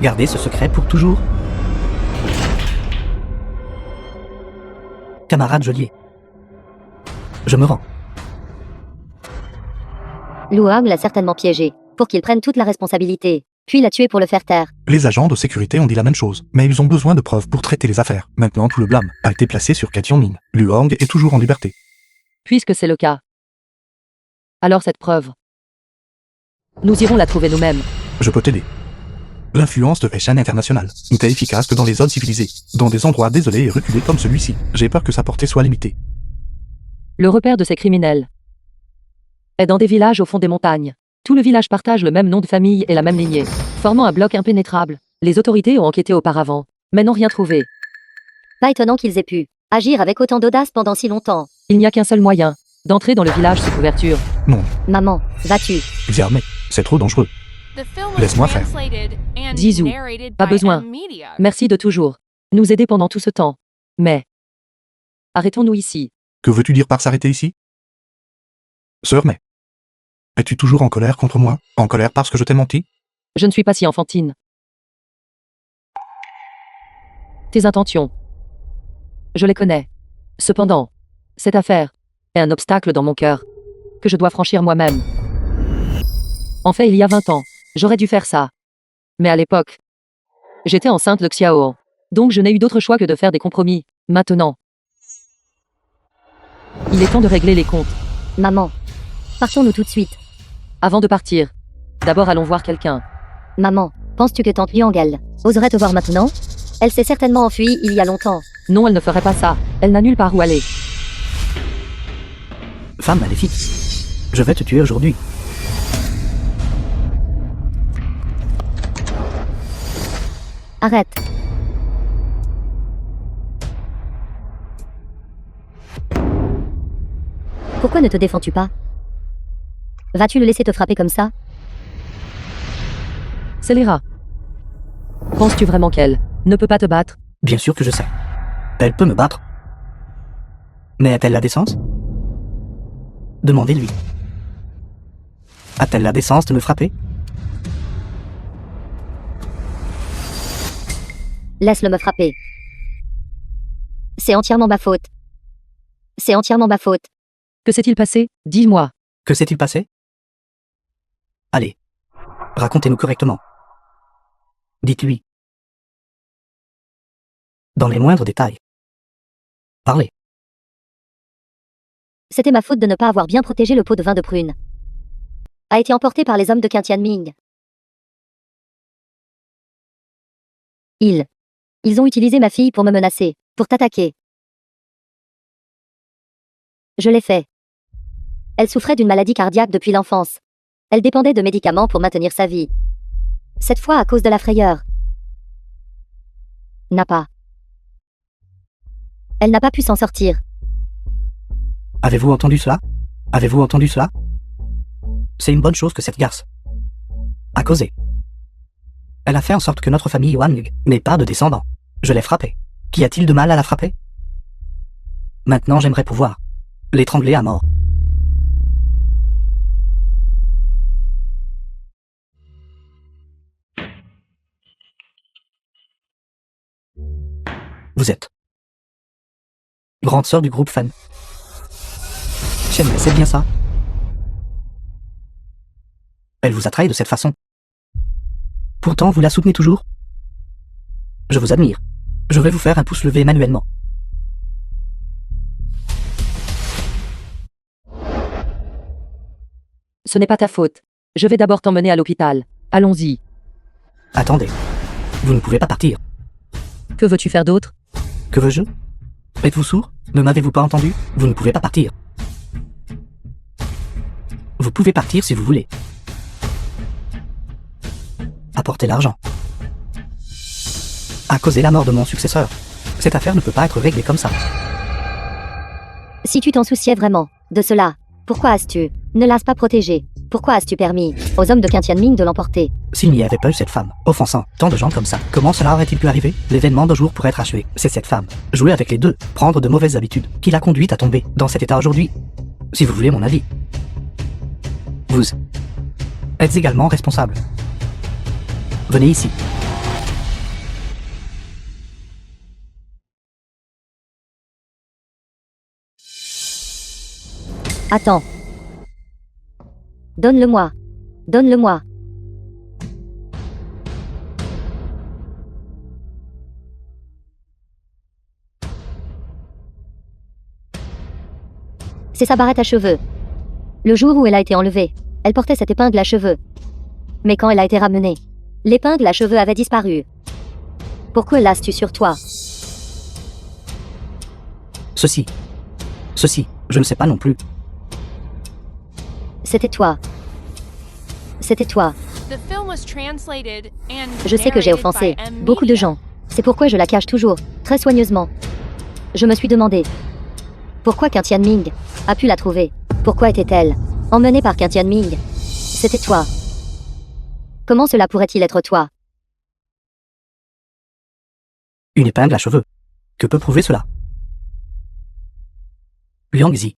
garder ce secret pour toujours. Camarade geôlier, je me rends. Luang l'a certainement piégé, pour qu'il prenne toute la responsabilité, puis l'a tué pour le faire taire. Les agents de sécurité ont dit la même chose, mais ils ont besoin de preuves pour traiter les affaires. Maintenant, tout le blâme a été placé sur Tianmin. Luang est toujours en liberté. Puisque c'est le cas. Alors cette preuve. Nous irons la trouver nous-mêmes. Je peux t'aider. L'influence de Heshan International n'est efficace que dans les zones civilisées, dans des endroits désolés et reculés comme celui-ci. J'ai peur que sa portée soit limitée. Le repère de ces criminels est dans des villages au fond des montagnes. Tout le village partage le même nom de famille et la même lignée, formant un bloc impénétrable. Les autorités ont enquêté auparavant, mais n'ont rien trouvé. Pas étonnant qu'ils aient pu agir avec autant d'audace pendant si longtemps. Il n'y a qu'un seul moyen, d'entrer dans le village sous couverture. Non, Maman, vas-tu? Xiaomei, c'est trop dangereux. The film was Laisse-moi faire. translated and Zizou, narrated pas by besoin. M Media. Merci de toujours nous aider pendant tout ce temps. Mais arrêtons-nous ici. Que veux-tu dire par s'arrêter ici? Sœur May, es-tu toujours en colère contre moi? En colère parce que je t'ai menti? Je ne suis pas si enfantine. Tes intentions, je les connais. Cependant, cette affaire est un obstacle dans mon cœur que je dois franchir moi-même. En fait, il y a 20 ans, j'aurais dû faire ça. Mais à l'époque, j'étais enceinte de Xiao. Donc je n'ai eu d'autre choix que de faire des compromis. Maintenant, il est temps de régler les comptes. Maman. Partons-nous tout de suite. Avant de partir, d'abord allons voir quelqu'un. Maman, penses-tu que tante Liang, elle, oserait te voir maintenant? Elle s'est certainement enfuie il y a longtemps. Non, elle ne ferait pas ça. Elle n'a nulle part où aller. Femme maléfique. Je vais te tuer aujourd'hui. Arrête. Pourquoi ne te défends-tu pas? Vas-tu le laisser te frapper comme ça? Scélérat. Penses-tu vraiment qu'elle ne peut pas te battre? Bien sûr que je sais. Elle peut me battre. Mais a-t-elle la décence? Demandez-lui. A-t-elle la décence de me frapper? Laisse-le me frapper. C'est entièrement ma faute. C'est entièrement ma faute. Que s'est-il passé? Dis-moi. Que s'est-il passé? Allez, racontez-nous correctement. Dites-lui. Dans les moindres détails. Parlez. C'était ma faute de ne pas avoir bien protégé le pot de vin de prune. A été emporté par les hommes de Quintianming. Ils ont utilisé ma fille pour me menacer, pour t'attaquer. Je l'ai fait. Elle souffrait d'une maladie cardiaque depuis l'enfance. Elle dépendait de médicaments pour maintenir sa vie. Cette fois à cause de la frayeur. Elle n'a pas pu s'en sortir. Avez-vous entendu cela? Avez-vous entendu cela? C'est une bonne chose que cette garce a causé. Elle a fait en sorte que notre famille Wang n'ait pas de descendants. Je l'ai frappée. Qu'y a-t-il de mal à la frapper? Maintenant j'aimerais pouvoir l'étrangler à mort. Vous êtes grande sœur du groupe Fan. Shen, c'est bien ça? Elle vous a trahi de cette façon. Pourtant, vous la soutenez toujours. Je vous admire. Je vais vous faire un pouce levé manuellement. Ce n'est pas ta faute. Je vais d'abord t'emmener à l'hôpital. Allons-y. Attendez. Vous ne pouvez pas partir. Que veux-tu faire d'autre? Que veux-je? Êtes-vous sourd? Ne m'avez-vous pas entendu? Vous ne pouvez pas partir. Vous pouvez partir si vous voulez. Apportez l'argent. À causer la mort de mon successeur. Cette affaire ne peut pas être réglée comme ça. Si tu t'en souciais vraiment de cela, pourquoi as-tu ne l'as pas protégé? Pourquoi as-tu permis aux hommes de Quintianming de l'emporter? S'il n'y avait pas eu cette femme, offensant tant de gens comme ça, comment cela aurait-il pu arriver? L'événement d'un jour pourrait être achevé. C'est cette femme, jouer avec les deux, prendre de mauvaises habitudes, qui l'a conduite à tomber dans cet état aujourd'hui. Si vous voulez mon avis. Vous êtes également responsable. Venez ici. Attends. Donne-le-moi. Donne-le-moi. C'est sa barrette à cheveux. Le jour où elle a été enlevée, elle portait cette épingle à cheveux. Mais quand elle a été ramenée, l'épingle à cheveux avait disparu. Pourquoi l'as-tu sur toi? Ceci, je ne sais pas non plus. C'était toi. C'était toi. The film was translated and Je sais que j'ai narrated offensé by M. beaucoup de Media. gens. C'est pourquoi je la cache toujours, très soigneusement. Je me suis demandé pourquoi Quintianming a pu la trouver. Pourquoi était-elle emmenée par Quintianming? C'était toi. Comment cela pourrait-il être toi? Une épingle à cheveux. Que peut prouver cela? Liang Zi.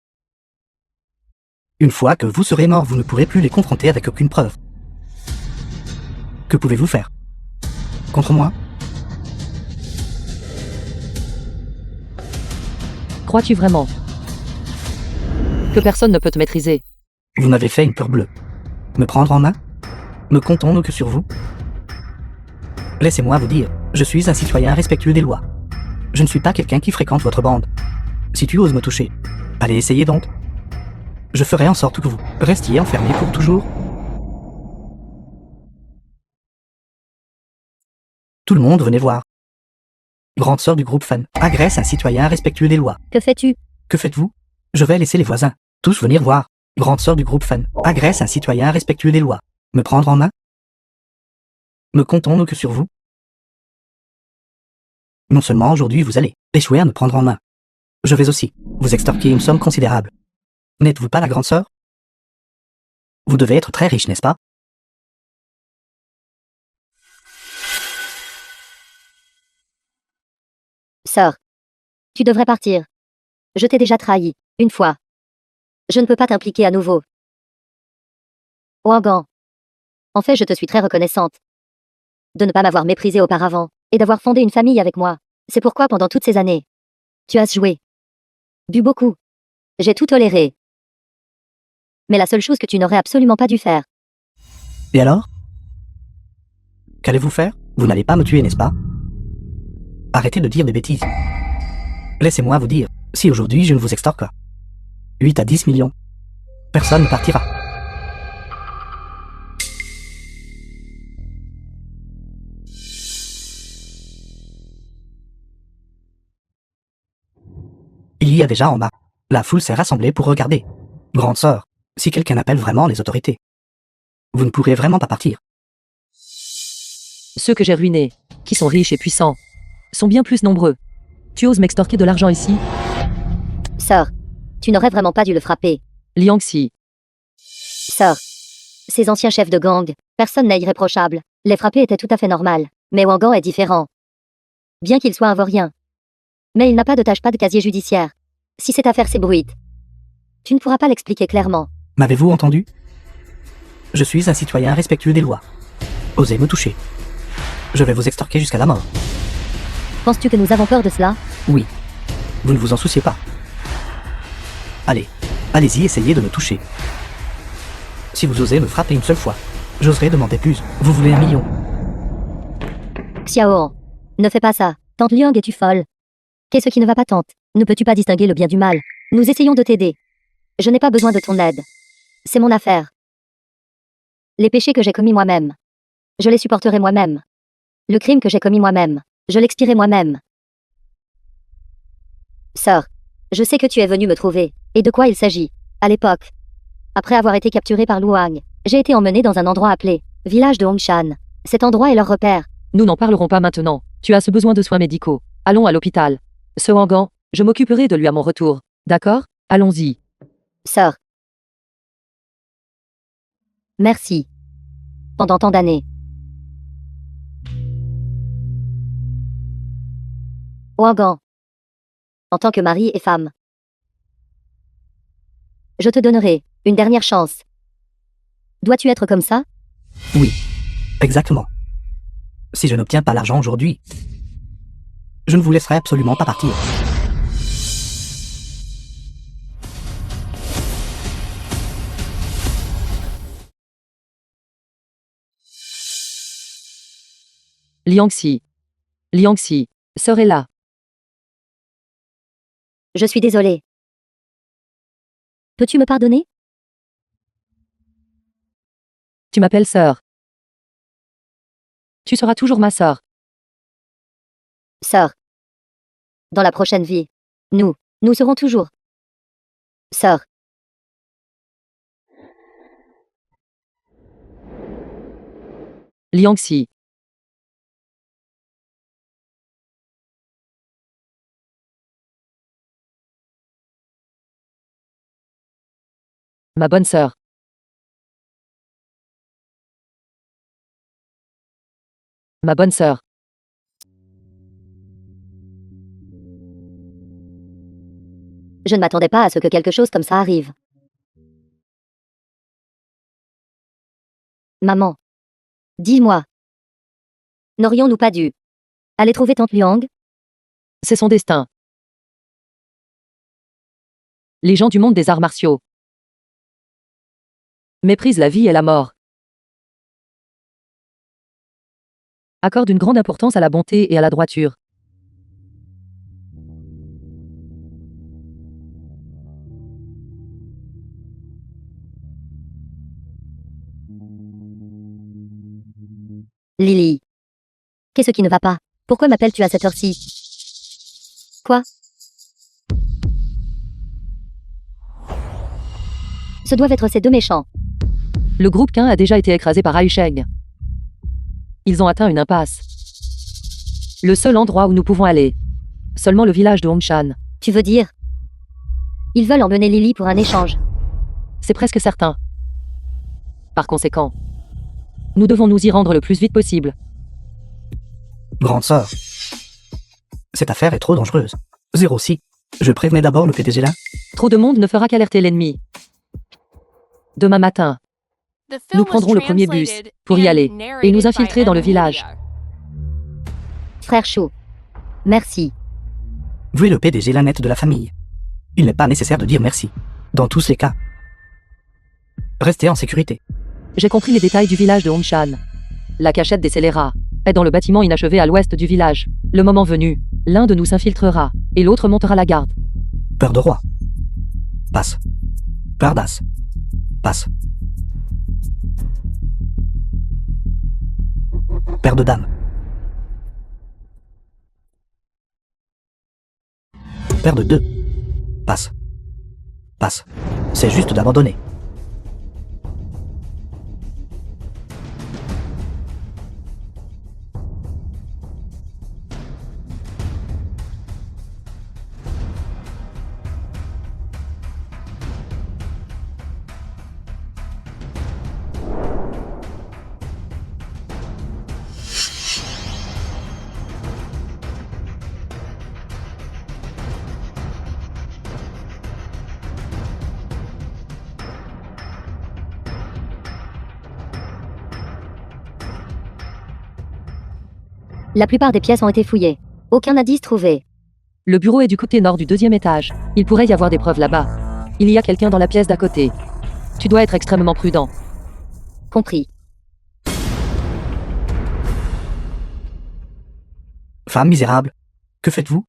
Une fois que vous serez mort, vous ne pourrez plus les confronter avec aucune preuve. Que pouvez-vous faire? Contre moi? Crois-tu vraiment que personne ne peut te maîtriser? Vous m'avez fait une peur bleue. Me prendre en main? Me comptons-nous que sur vous? Laissez-moi vous dire, je suis un citoyen respectueux des lois. Je ne suis pas quelqu'un qui fréquente votre bande. Si tu oses me toucher, allez essayer donc. Je ferai en sorte que vous restiez enfermé pour toujours. Tout le monde venez voir. Grande sœur du groupe Fan agresse un citoyen respectueux des lois. Que fais-tu? Que faites-vous? Je vais laisser les voisins tous venir voir. Grande sœur du groupe Fan agresse un citoyen respectueux des lois. Me prendre en main? Me comptons-nous que sur vous? Non seulement aujourd'hui vous allez échouer à me prendre en main, je vais aussi vous extorquer une somme considérable. N'êtes-vous pas la grande sœur? Vous devez être très riche, n'est-ce pas? Sœur. Tu devrais partir. Je t'ai déjà trahi, une fois. Je ne peux pas t'impliquer à nouveau. Wangan. En fait, je te suis très reconnaissante de ne pas m'avoir méprisée auparavant, et d'avoir fondé une famille avec moi. C'est pourquoi pendant toutes ces années, tu as joué. Bu beaucoup. J'ai tout toléré. Mais la seule chose que tu n'aurais absolument pas dû faire, Et alors? Qu'allez-vous faire? Vous n'allez pas me tuer, n'est-ce pas? Arrêtez de dire des bêtises. Laissez-moi vous dire, si aujourd'hui je ne vous extorque pas 8 à 10 millions, personne ne partira. Il y a déjà en bas. La foule s'est rassemblée pour regarder. Grande sœur, si quelqu'un appelle vraiment les autorités, vous ne pourrez vraiment pas partir. Ceux que j'ai ruinés, qui sont riches et puissants, sont bien plus nombreux. Tu oses m'extorquer de l'argent ici? sœur. Tu n'aurais vraiment pas dû le frapper. Liang Xi. Sœur. Ces anciens chefs de gang, personne n'est irréprochable. Les frapper était tout à fait normal. Mais Wangan est différent. Bien qu'il soit un vaurien. Mais il n'a pas de casier judiciaire. Si cette affaire s'ébruite, tu ne pourras pas l'expliquer clairement. M'avez-vous entendu? Je suis un citoyen respectueux des lois. Osez me toucher. Je vais vous extorquer jusqu'à la mort. Penses-tu que nous avons peur de cela? Oui. Vous ne vous en souciez pas. Allez, allez-y, essayez de me toucher. Si vous osez me frapper une seule fois, j'oserai demander plus. Vous voulez 1 million? Xiaoan. Ne fais pas ça. Tante Liang, es-tu folle? Qu'est-ce qui ne va pas, tante? Ne peux-tu pas distinguer le bien du mal? Nous essayons de t'aider. Je n'ai pas besoin de ton aide. C'est mon affaire. Les péchés que j'ai commis moi-même, je les supporterai moi-même. Le crime que j'ai commis moi-même, je l'expierai moi-même. Sœur, je sais que tu es venue me trouver. Et de quoi il s'agit? À l'époque, après avoir été capturé par Luang, j'ai été emmené dans un endroit appelé village de Hongshan. Cet endroit est leur repère. Nous n'en parlerons pas maintenant. Tu as ce besoin de soins médicaux. Allons à l'hôpital. Ce Wangan, je m'occuperai de lui à mon retour. D'accord? Allons-y. Sœur. Merci. Pendant tant d'années. Wangan. En tant que mari et femme. Je te donnerai une dernière chance. Dois-tu être comme ça? Oui, exactement. Si je n'obtiens pas l'argent aujourd'hui, je ne vous laisserai absolument pas partir. Liang Xi. Liang Xi, sœur est là. Je suis désolée. Peux-tu me pardonner? Tu m'appelles sœur. Tu seras toujours ma sœur. Sœur. Dans la prochaine vie, nous serons toujours sœurs. Liang Xi. Ma bonne sœur. Ma bonne sœur. Je ne m'attendais pas à ce que quelque chose comme ça arrive. Maman. Dis-moi. N'aurions-nous pas dû aller trouver tante Liang? C'est son destin. Les gens du monde des arts martiaux méprisent la vie et la mort. Accordent une grande importance à la bonté et à la droiture. Lily. Qu'est-ce qui ne va pas? Pourquoi m'appelles-tu à cette heure-ci? Quoi? Ce doivent être ces deux méchants. Le groupe Qin a déjà été écrasé par Aisheng. Ils ont atteint une impasse. Le seul endroit où nous pouvons aller. Seulement le village de Hongshan. Tu veux dire? Ils veulent emmener Lily pour un échange. C'est presque certain. Par conséquent, nous devons nous y rendre le plus vite possible. Grande sœur. Cette affaire est trop dangereuse. 06. Je prévenais d'abord le PDG là. Trop de monde ne fera qu'alerter l'ennemi. Demain matin, The film nous was prendrons le premier bus translated pour y and aller et narrated nous by infiltrer dans le M. village. Media. Frère Chou. Merci. Vous êtes le PDG Lanette de la famille. Il n'est pas nécessaire de dire merci. Dans tous ces cas. Restez en sécurité. J'ai compris les détails du village de Hongshan. La cachette des scélérats est dans le bâtiment inachevé à l'ouest du village. Le moment venu, l'un de nous s'infiltrera et l'autre montera la garde. Peur de roi. Passe. Peur d'as. Passe. Père de dame. Père de deux. Passe. Passe. C'est juste d'abandonner. La plupart des pièces ont été fouillées. Aucun indice trouvé. Le bureau est du côté nord du 2e étage. Il pourrait y avoir des preuves là-bas. Il y a quelqu'un dans la pièce d'à côté. Tu dois être extrêmement prudent. Compris. Femme misérable, que faites-vous?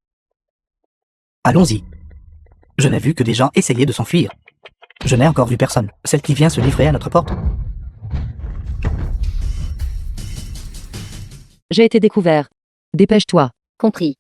Allons-y. Je n'ai vu que des gens essayer de s'enfuir. Je n'ai encore vu personne. Celle qui vient se livrer à notre porte. J'ai été découvert. Dépêche-toi. Compris.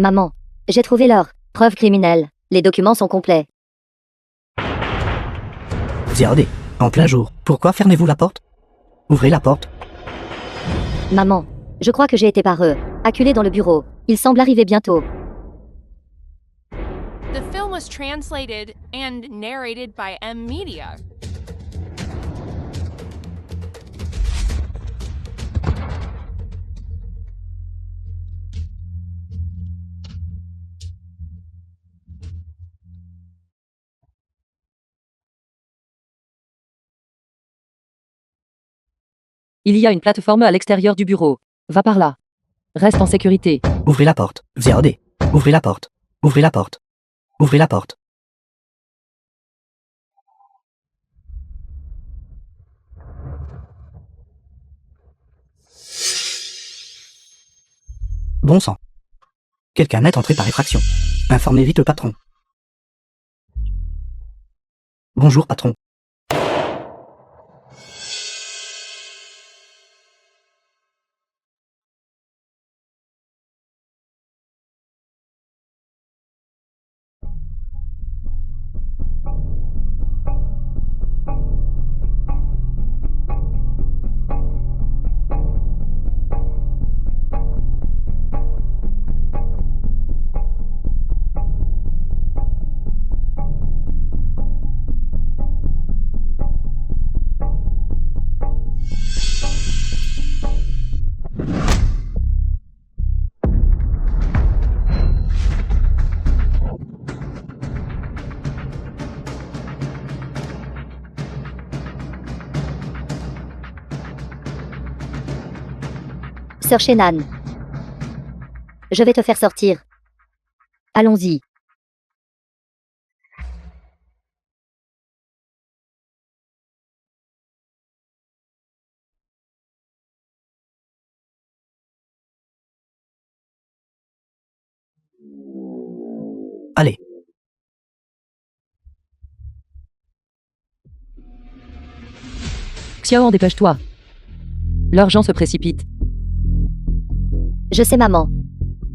Maman. J'ai trouvé leur preuve criminelle. Les documents sont complets. Ziaodé, en plein jour. Pourquoi fermez-vous la porte? Ouvrez la porte. Maman. Je crois que j'ai été par eux. Acculé dans le bureau. Ils semblent arriver bientôt. The film was translated and narrated by M. Media. Il y a une plateforme à l'extérieur du bureau. Va par là. Reste en sécurité. Ouvrez la porte. Ziaodé. Ouvrez la porte. Ouvrez la porte. Ouvrez la porte. Bon sang. Quelqu'un est entré par effraction. Informez vite le patron. Bonjour patron. Sœur Shenan. Je vais te faire sortir. Allons-y. Allez, Xiao, dépêche-toi. L'urgence se précipite. Je sais, maman.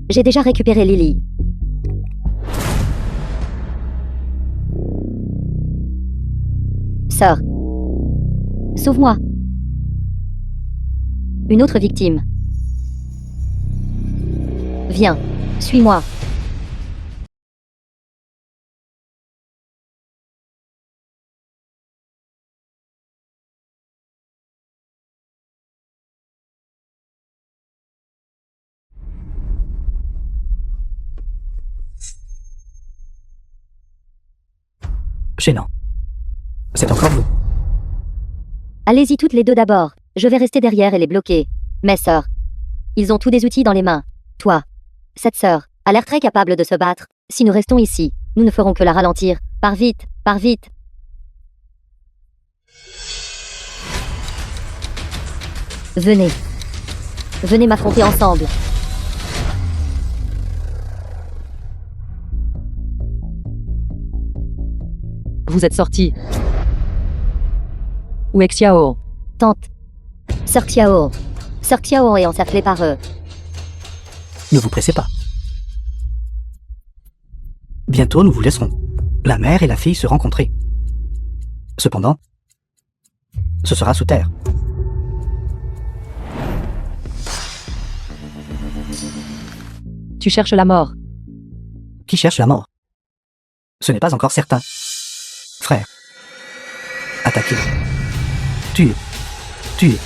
J'ai déjà récupéré Lily. Sœur. Sauve-moi. Une autre victime. Viens, suis-moi. Gênant. C'est encore vous. Allez-y toutes les deux d'abord. Je vais rester derrière et les bloquer. Mes sœurs. Ils ont tous des outils dans les mains. Toi. Cette sœur a l'air très capable de se battre. Si nous restons ici, nous ne ferons que la ralentir. Pars vite, pars vite. Venez. Venez m'affronter ensemble. Vous êtes sortis. Où est Xiao? Tante. Sœur Xiao. Sœur Xiao est encerclée par eux. Ne vous pressez pas. Bientôt nous vous laisserons. La mère et la fille se rencontrer. Cependant, ce sera sous terre. Tu cherches la mort. Qui cherche la mort? Ce n'est pas encore certain. Frère. Attaquez. Tuez. Tuez.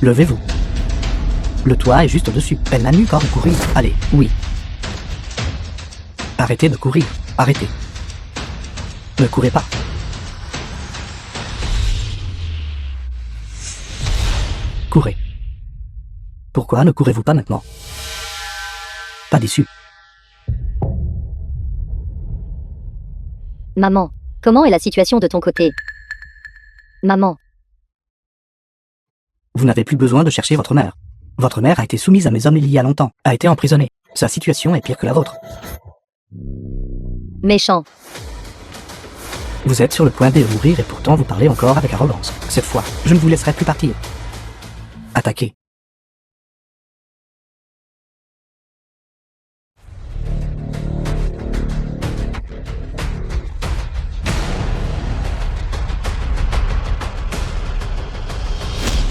Levez-vous. Le toit est juste au-dessus. Elle n'a nulle part où courir. Allez, oui. Arrêtez de courir. Arrêtez. Ne courez pas. Courez. Pourquoi ne courez-vous pas maintenant? Pas déçu. Maman, comment est la situation de ton côté? Maman, Vous n'avez plus besoin de chercher votre mère. Votre mère a été soumise à mes hommes il y a longtemps, a été emprisonnée. Sa situation est pire que la vôtre. méchant. Vous êtes sur le point de mourir et pourtant vous parlez encore avec arrogance. Cette fois, je ne vous laisserai plus partir. Attaquez.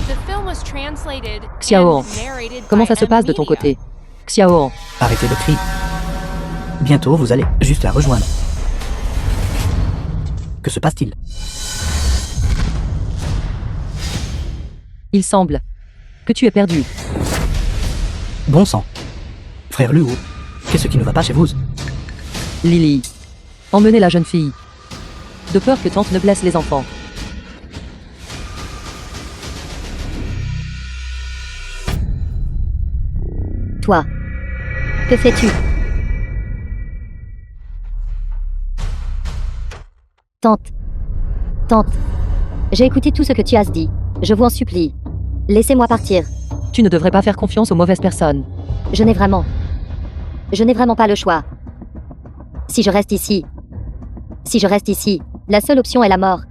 The film was translated Xiao, and narrated comment by ça se passe de ton M-Media. côté? Xiao, Arrêtez de crier. Bientôt vous allez juste la rejoindre. Que se passe-t-il? il semble que tu es perdu. Bon sang. Frère Luo, qu'est-ce qui ne va pas chez vous? Lily, emmenez la jeune fille. De peur que tante ne blesse les enfants. Toi. Que fais-tu? Tante. Tante. J'ai écouté tout ce que tu as dit. Je vous en supplie. Laissez-moi partir. Tu ne devrais pas faire confiance aux mauvaises personnes. Je n'ai vraiment pas le choix. Si je reste ici. Si je reste ici, la seule option est la mort.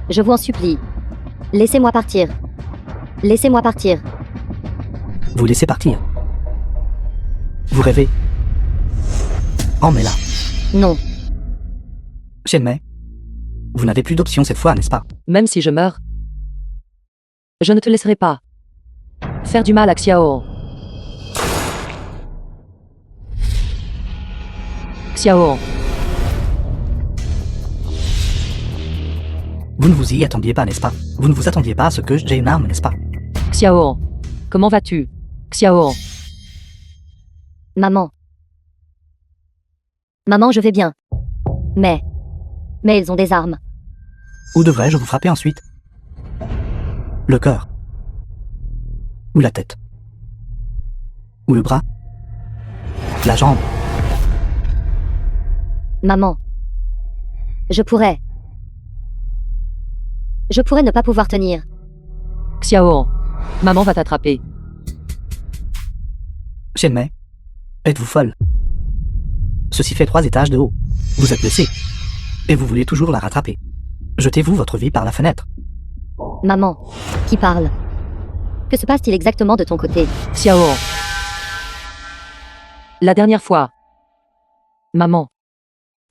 Je vous en supplie. Laissez-moi partir. Laissez-moi partir. Vous laissez partir. Vous rêvez. Emmets-la. Non. Shenmei. Vous n'avez plus d'option cette fois, n'est-ce pas? Même si je meurs, je ne te laisserai pas faire du mal à Xiao. Xiao, Vous ne vous y attendiez pas, n'est-ce pas? Vous ne vous attendiez pas à ce que j'ai une arme, n'est-ce pas? Xiao, comment vas-tu? Xiao, Maman. Maman, je vais bien. Mais ils ont des armes. Où devrais-je vous frapper ensuite? Le cœur. Ou la tête. Ou le bras. La jambe. Maman. Je pourrais ne pas pouvoir tenir. Xiaoan. Maman va t'attraper. Shenmei, êtes-vous folle? Ceci fait 3 étages de haut. Vous êtes blessé. Et vous voulez toujours la rattraper. Jetez-vous votre vie par la fenêtre. Maman. Qui parle? Que se passe-t-il exactement de ton côté? Xiaoan. La dernière fois, maman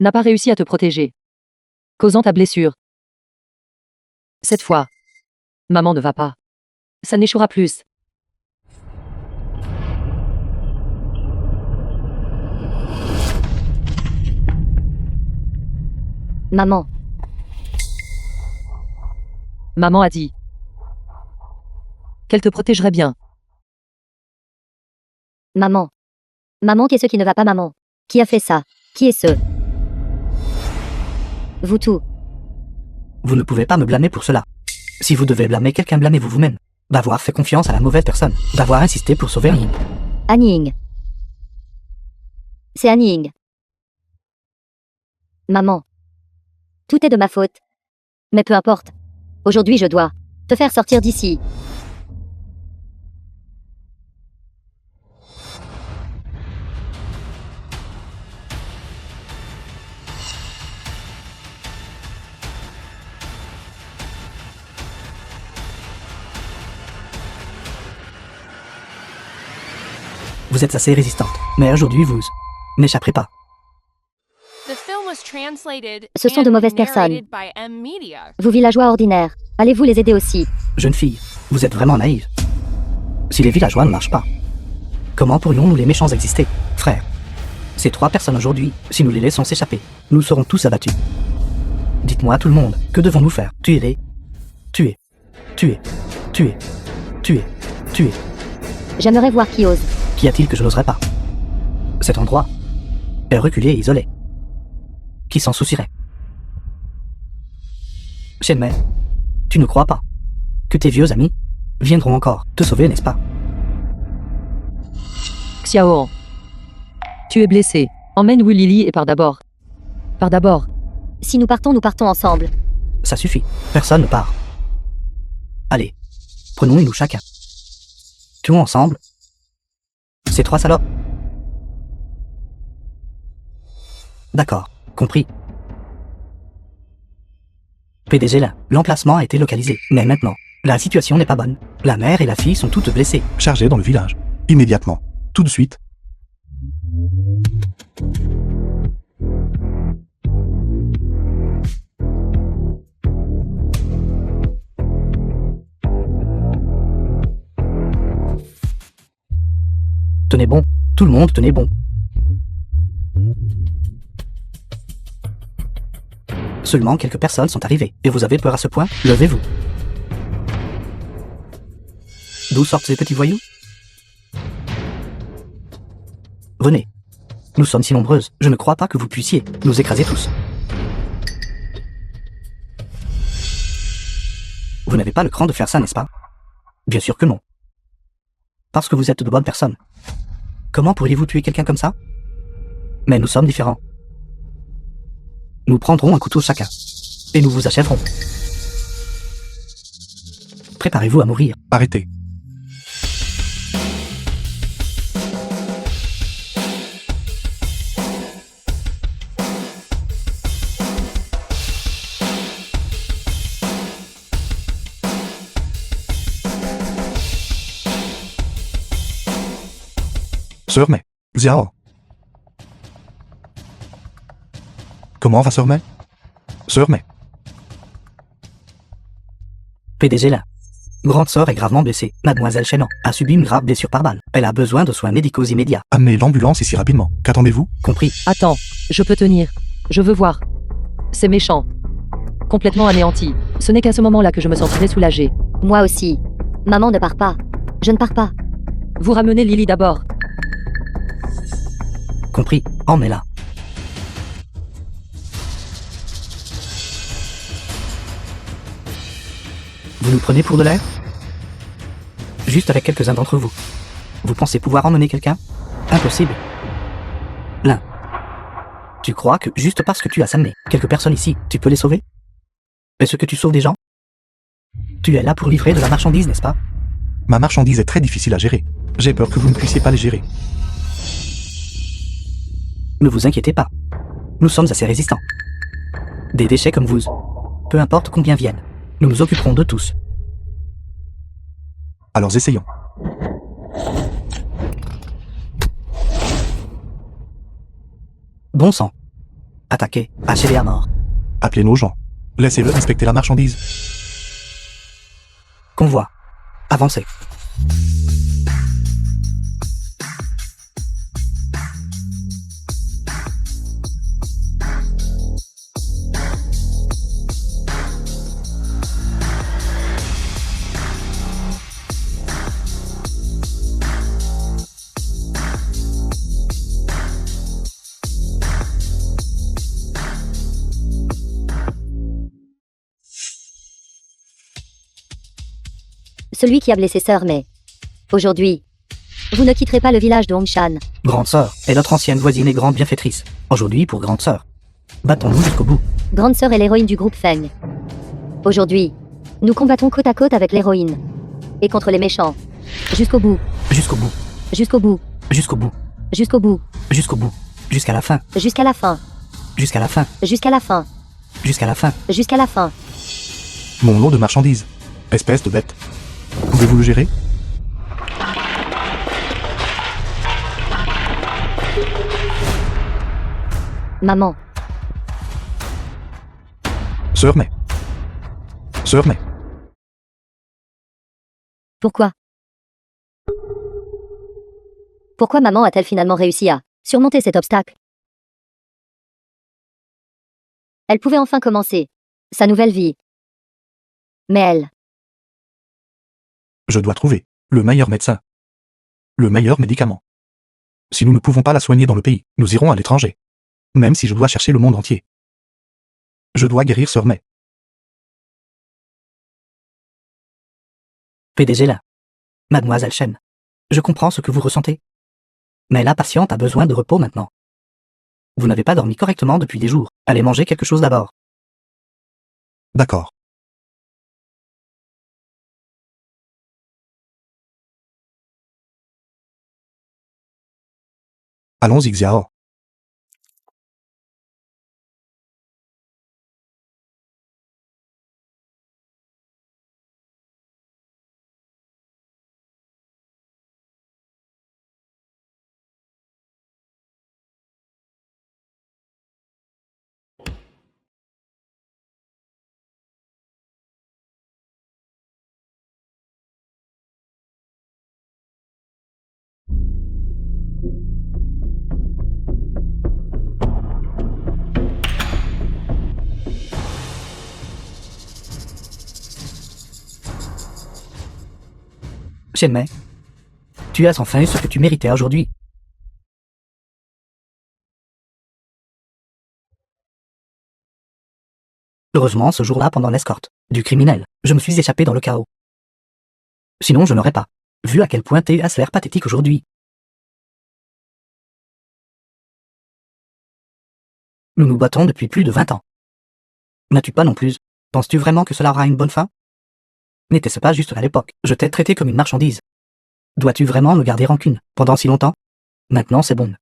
n'a pas réussi à te protéger, causant ta blessure. Cette fois, maman ne va pas. Ça n'échouera plus. Maman. Maman a dit qu'elle te protégerait bien. Maman. Maman, qu'est-ce qui ne va pas, maman? Qui a fait ça? Qui est ce? Vous tout. Vous ne pouvez pas me blâmer pour cela. Si vous devez blâmer quelqu'un, blâmez-vous vous-même. D'avoir fait confiance à la mauvaise personne. D'avoir insisté pour sauver Annie. Annie Ying. C'est Annie Ying. Maman. Tout est de ma faute. Mais peu importe. Aujourd'hui, je dois te faire sortir d'ici. Vous êtes assez résistante. Mais aujourd'hui, vous n'échapperez pas. The film was translated Ce sont de and mauvaises personnes. narrated by M Media. Vous villageois ordinaires. Allez-vous les aider aussi? Jeune fille, vous êtes vraiment naïve. Si les villageois ne marchent pas, comment pourrions-nous les méchants exister, frère? Ces 3 personnes aujourd'hui, si nous les laissons s'échapper, nous serons tous abattus. Dites-moi tout le monde, que devons-nous faire? Tuez-les. Tuez. Tuez. Tuez. Tuez. Tuez. J'aimerais voir qui ose. Qu'y a-t-il que je n'oserais pas? Cet endroit est reculé et isolé. Qui s'en soucierait? Shenmei, tu ne crois pas que tes vieux amis viendront encore te sauver, n'est-ce pas? Xiaoan. Tu es blessé. Emmène Wu Lili et pars d'abord. Pars d'abord. Si nous partons ensemble. Ça suffit, personne ne part. Allez, prenons-nous chacun. Tuons ensemble ces 3 salopes. D'accord, compris. PDG là, l'emplacement a été localisé, mais maintenant, la situation n'est pas bonne. La mère et la fille sont toutes blessées. Chargez dans le village. Immédiatement. Tout de suite. Tenez bon, tout le monde tenez bon. Seulement quelques personnes sont arrivées, et vous avez peur à ce point? Levez-vous. D'où sortent ces petits voyous? Venez. Nous sommes si nombreuses, je ne crois pas que vous puissiez nous écraser tous. Vous n'avez pas le cran de faire ça, n'est-ce pas? Bien sûr que non. Parce que vous êtes de bonnes personnes. Comment pourriez-vous tuer quelqu'un comme ça? Mais nous sommes différents. Nous prendrons un couteau chacun, et nous vous achèverons. Préparez-vous à mourir. Arrêtez. Sœur Mei. Xiao. Comment va Sœur Mei? Sœur Mei. PDG là. Grande sœur est gravement blessée. Mademoiselle Chenan a subi une grave blessure par balle. Elle a besoin de soins médicaux immédiats. Amenez l'ambulance ici rapidement. Qu'attendez-vous? Compris. Attends, je peux tenir. Je veux voir. C'est méchant. Complètement anéanti. Ce n'est qu'à ce moment-là que je me sentirai soulagée. Moi aussi. Maman ne part pas. Je ne pars pas. Vous ramenez Lily d'abord. Compris. Emmenez-la. Vous nous prenez pour de l'air? Juste avec quelques-uns d'entre vous. Vous pensez pouvoir emmener quelqu'un? Impossible. L'un. Tu crois que juste parce que tu as amené quelques personnes ici, tu peux les sauver? Est-ce que tu sauves des gens? Tu es là pour livrer de la marchandise, n'est-ce pas? Ma marchandise est très difficile à gérer. J'ai peur que vous ne puissiez pas les gérer. Ne vous inquiétez pas. Nous sommes assez résistants. Des déchets comme vous. Peu importe combien viennent. Nous nous occuperons de tous. Alors essayons. Bon sang. Attaquez, hachez-les à mort. Appelez nos gens. Laissez-le inspecter la marchandise. Convoi. Avancez. Celui qui a blessé Sœur Mei. Aujourd'hui, vous ne quitterez pas le village de Hongshan. Grande sœur est notre ancienne voisine et grande bienfaitrice. Aujourd'hui, pour grande sœur. Battons-nous jusqu'au bout. Grande Sœur est l'héroïne du groupe Feng. Aujourd'hui, nous combattons côte à côte avec l'héroïne. Et contre les méchants. Jusqu'au bout. Jusqu'au bout. Jusqu'au bout. Jusqu'au bout. Jusqu'au bout. Jusqu'au bout. Jusqu'à la fin. Jusqu'à la fin. Jusqu'à la fin. Jusqu'à la fin. Jusqu'à la fin. Jusqu'à la fin. Mon lot de marchandises. Espèce de bête. Pouvez-vous le gérer? Maman. Sœur Mei. Sœur Mei. Pourquoi? Pourquoi maman a-t-elle finalement réussi à surmonter cet obstacle? Elle pouvait enfin commencer sa nouvelle vie. Mais elle, Je dois trouver le meilleur médecin. Le meilleur médicament. Si nous ne pouvons pas la soigner dans le pays, nous irons à l'étranger. Même si je dois chercher le monde entier. Je dois guérir Sœur Mei. PDG là. Mademoiselle Chen. Je comprends ce que vous ressentez. Mais la patiente a besoin de repos maintenant. Vous n'avez pas dormi correctement depuis des jours. Allez manger quelque chose d'abord. D'accord. Allons-y, Xiao. Chen Mei. Tu as enfin eu ce que tu méritais aujourd'hui. Heureusement, ce jour-là, pendant l'escorte du criminel, je me suis échappé dans le chaos. Sinon, je n'aurais pas vu à quel point t'es à l'air pathétique aujourd'hui. Nous nous battons depuis plus de 20 ans. N'as-tu pas non plus? Penses-tu vraiment que cela aura une bonne fin? N'était-ce pas juste à l'époque? Je t'ai traité comme une marchandise. Dois-tu vraiment me garder rancune pendant si longtemps? Maintenant, c'est bon.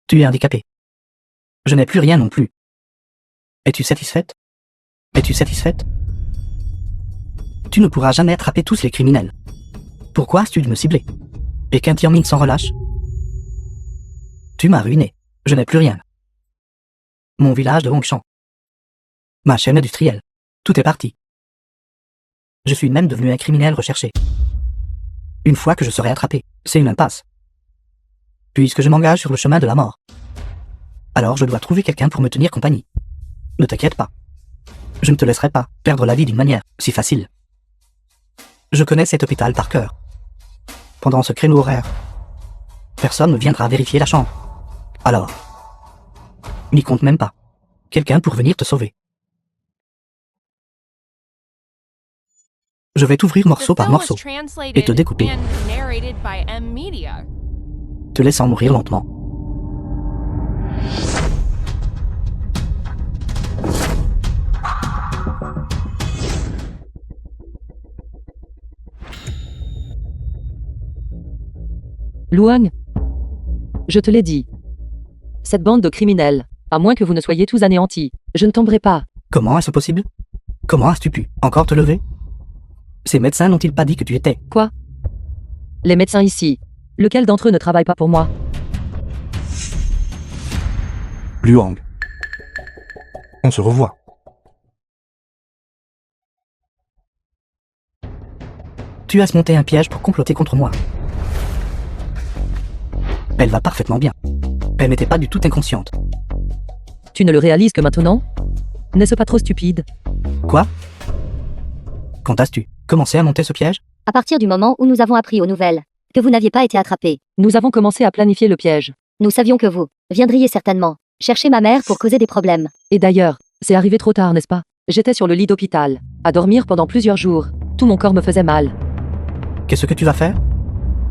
Tu es handicapé. Je n'ai plus rien non plus. Es-tu satisfaite? Es-tu satisfaite? Tu ne pourras jamais attraper tous les criminels. Pourquoi as-tu de me cibler? Et qu'un Tianmin s'en relâche? Tu m'as ruiné. Je n'ai plus rien. Mon village de Hongshan. Ma chaîne industrielle. Tout est parti. Je suis même devenu un criminel recherché. Une fois que je serai attrapé, c'est une impasse. Puisque je m'engage sur le chemin de la mort. Alors je dois trouver quelqu'un pour me tenir compagnie. Ne t'inquiète pas. Je ne te laisserai pas perdre la vie d'une manière si facile. Je connais cet hôpital par cœur. Pendant ce créneau horaire, personne ne viendra vérifier la chambre. Alors, n'y compte même pas quelqu'un pour venir te sauver. Je vais t'ouvrir The morceau par film was morceau, translated et te découper, and narrated by M Media. te laissant mourir lentement. Luang, je te l'ai dit. Cette bande de criminels, à moins que vous ne soyez tous anéantis, je ne tomberai pas. Comment est-ce possible? Comment as-tu pu encore te lever? Ces médecins n'ont-ils pas dit que tu étais? Quoi? Les médecins ici, lequel d'entre eux ne travaille pas pour moi? Luang. On se revoit. Tu as monté un piège pour comploter contre moi. Elle va parfaitement bien. Elle n'était pas du tout inconsciente. Tu ne le réalises que maintenant? N'est-ce pas trop stupide? Quoi? Quand as-tu commencé à monter ce piège? À partir du moment où nous avons appris aux nouvelles que vous n'aviez pas été attrapé, Nous avons commencé à planifier le piège. nous savions que vous viendriez certainement chercher ma mère pour causer des problèmes. Et d'ailleurs, c'est arrivé trop tard, n'est-ce pas? J'étais sur le lit d'hôpital, à dormir pendant plusieurs jours. Tout mon corps me faisait mal. Qu'est-ce que tu vas faire?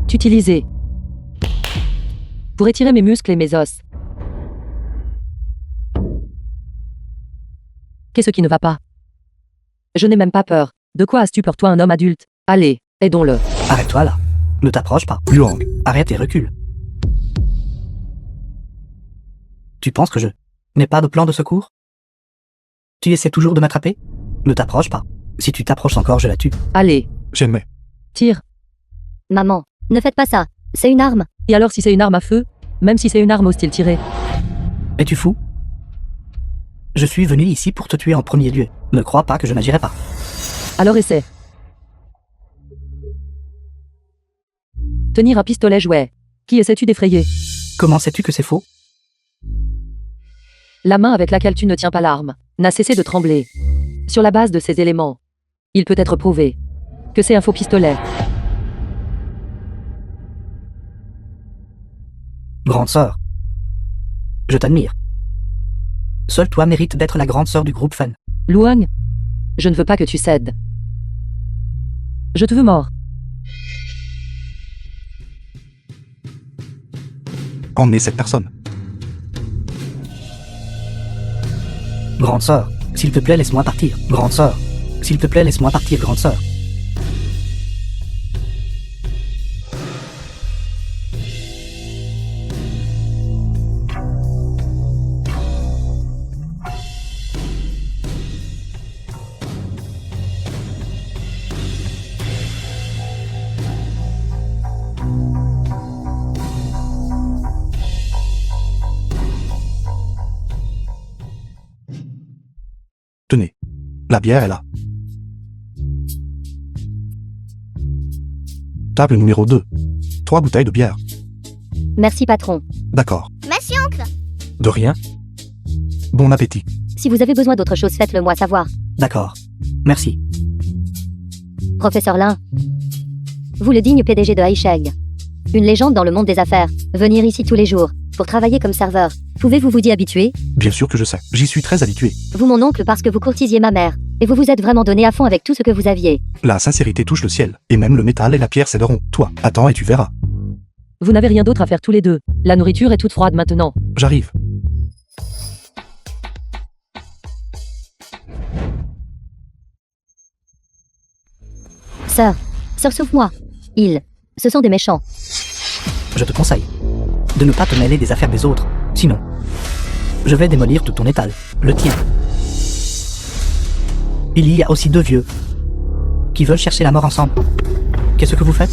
T'utiliser. Pour étirer mes muscles et mes os. Qu'est-ce qui ne va pas? Je n'ai même pas peur. De quoi as-tu peur, toi, un homme adulte? Allez, aidons-le. Arrête-toi là. Ne t'approche pas. Luang. Arrête et recule. Tu penses que je n'ai pas de plan de secours? Tu essaies toujours de m'attraper? Ne t'approche pas. Si tu t'approches encore, je la tue. Allez, Shenmei. tire. Maman, ne faites pas ça. C'est une arme. Et alors si c'est une arme à feu? Même si c'est une arme hostile tirée? Es-tu fou? Je suis venu ici pour te tuer en premier lieu. Ne crois pas que je n'agirai pas. Alors essaie. Tenir un pistolet jouet. Qui essaies-tu d'effrayer? Comment sais-tu que c'est faux? La main avec laquelle tu ne tiens pas l'arme n'a cessé de trembler. Sur la base de ces éléments, il peut être prouvé que c'est un faux pistolet. Grande sœur. Je t'admire. Seule toi mérites d'être la grande sœur du groupe Fan. Luang, je ne veux pas que tu cèdes. Je te veux mort. Emmenez cette personne. Grande sœur, s'il te plaît, laisse-moi partir. Grande sœur, s'il te plaît, laisse-moi partir, grande sœur. Tenez. La bière est là. Table numéro 2. 3 bouteilles de bière. Merci patron. D'accord. Merci, oncle. De rien. Bon appétit. Si vous avez besoin d'autre chose, faites-le moi savoir. D'accord. Merci. Professeur Lin. Vous le digne PDG de Haisheng. Une légende dans le monde des affaires. Venir ici tous les jours, pour travailler comme serveur. Pouvez-vous vous y habituer? Bien sûr que je sais. J'y suis très habitué. Vous mon oncle parce que vous courtisiez ma mère. Et vous vous êtes vraiment donné à fond avec tout ce que vous aviez. La sincérité touche le ciel. Et même le métal et la pierre céderont. Toi, attends et tu verras. Vous n'avez rien d'autre à faire tous les deux. La nourriture est toute froide maintenant. J'arrive. Sœur, sauve-moi. Ce sont des méchants. Je te conseille de ne pas te mêler des affaires des autres. Sinon, je vais démolir tout ton étal. Le tien. Il y a aussi 2 vieux qui veulent chercher la mort ensemble. Qu'est-ce que vous faites?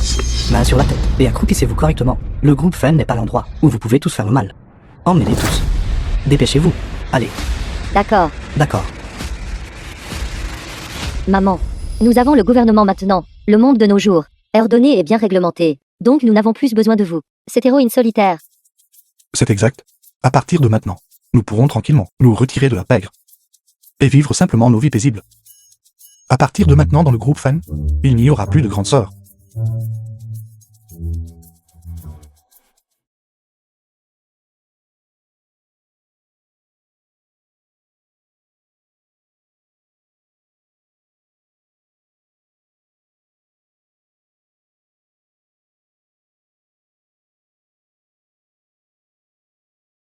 Main sur la tête et accroupissez-vous correctement. Le groupe Fan n'est pas l'endroit où vous pouvez tous faire le mal. Emmenez-les tous. Dépêchez-vous. Allez, D'accord. d'accord. Maman. Nous avons le gouvernement maintenant. Le monde de nos jours est ordonné et bien réglementé. Donc nous n'avons plus besoin de vous. Cette héroïne solitaire. C'est exact. À partir de maintenant, nous pourrons tranquillement nous retirer de la pègre. Et vivre simplement nos vies paisibles. À partir de maintenant dans le groupe Fan, il n'y aura plus de grande sœur.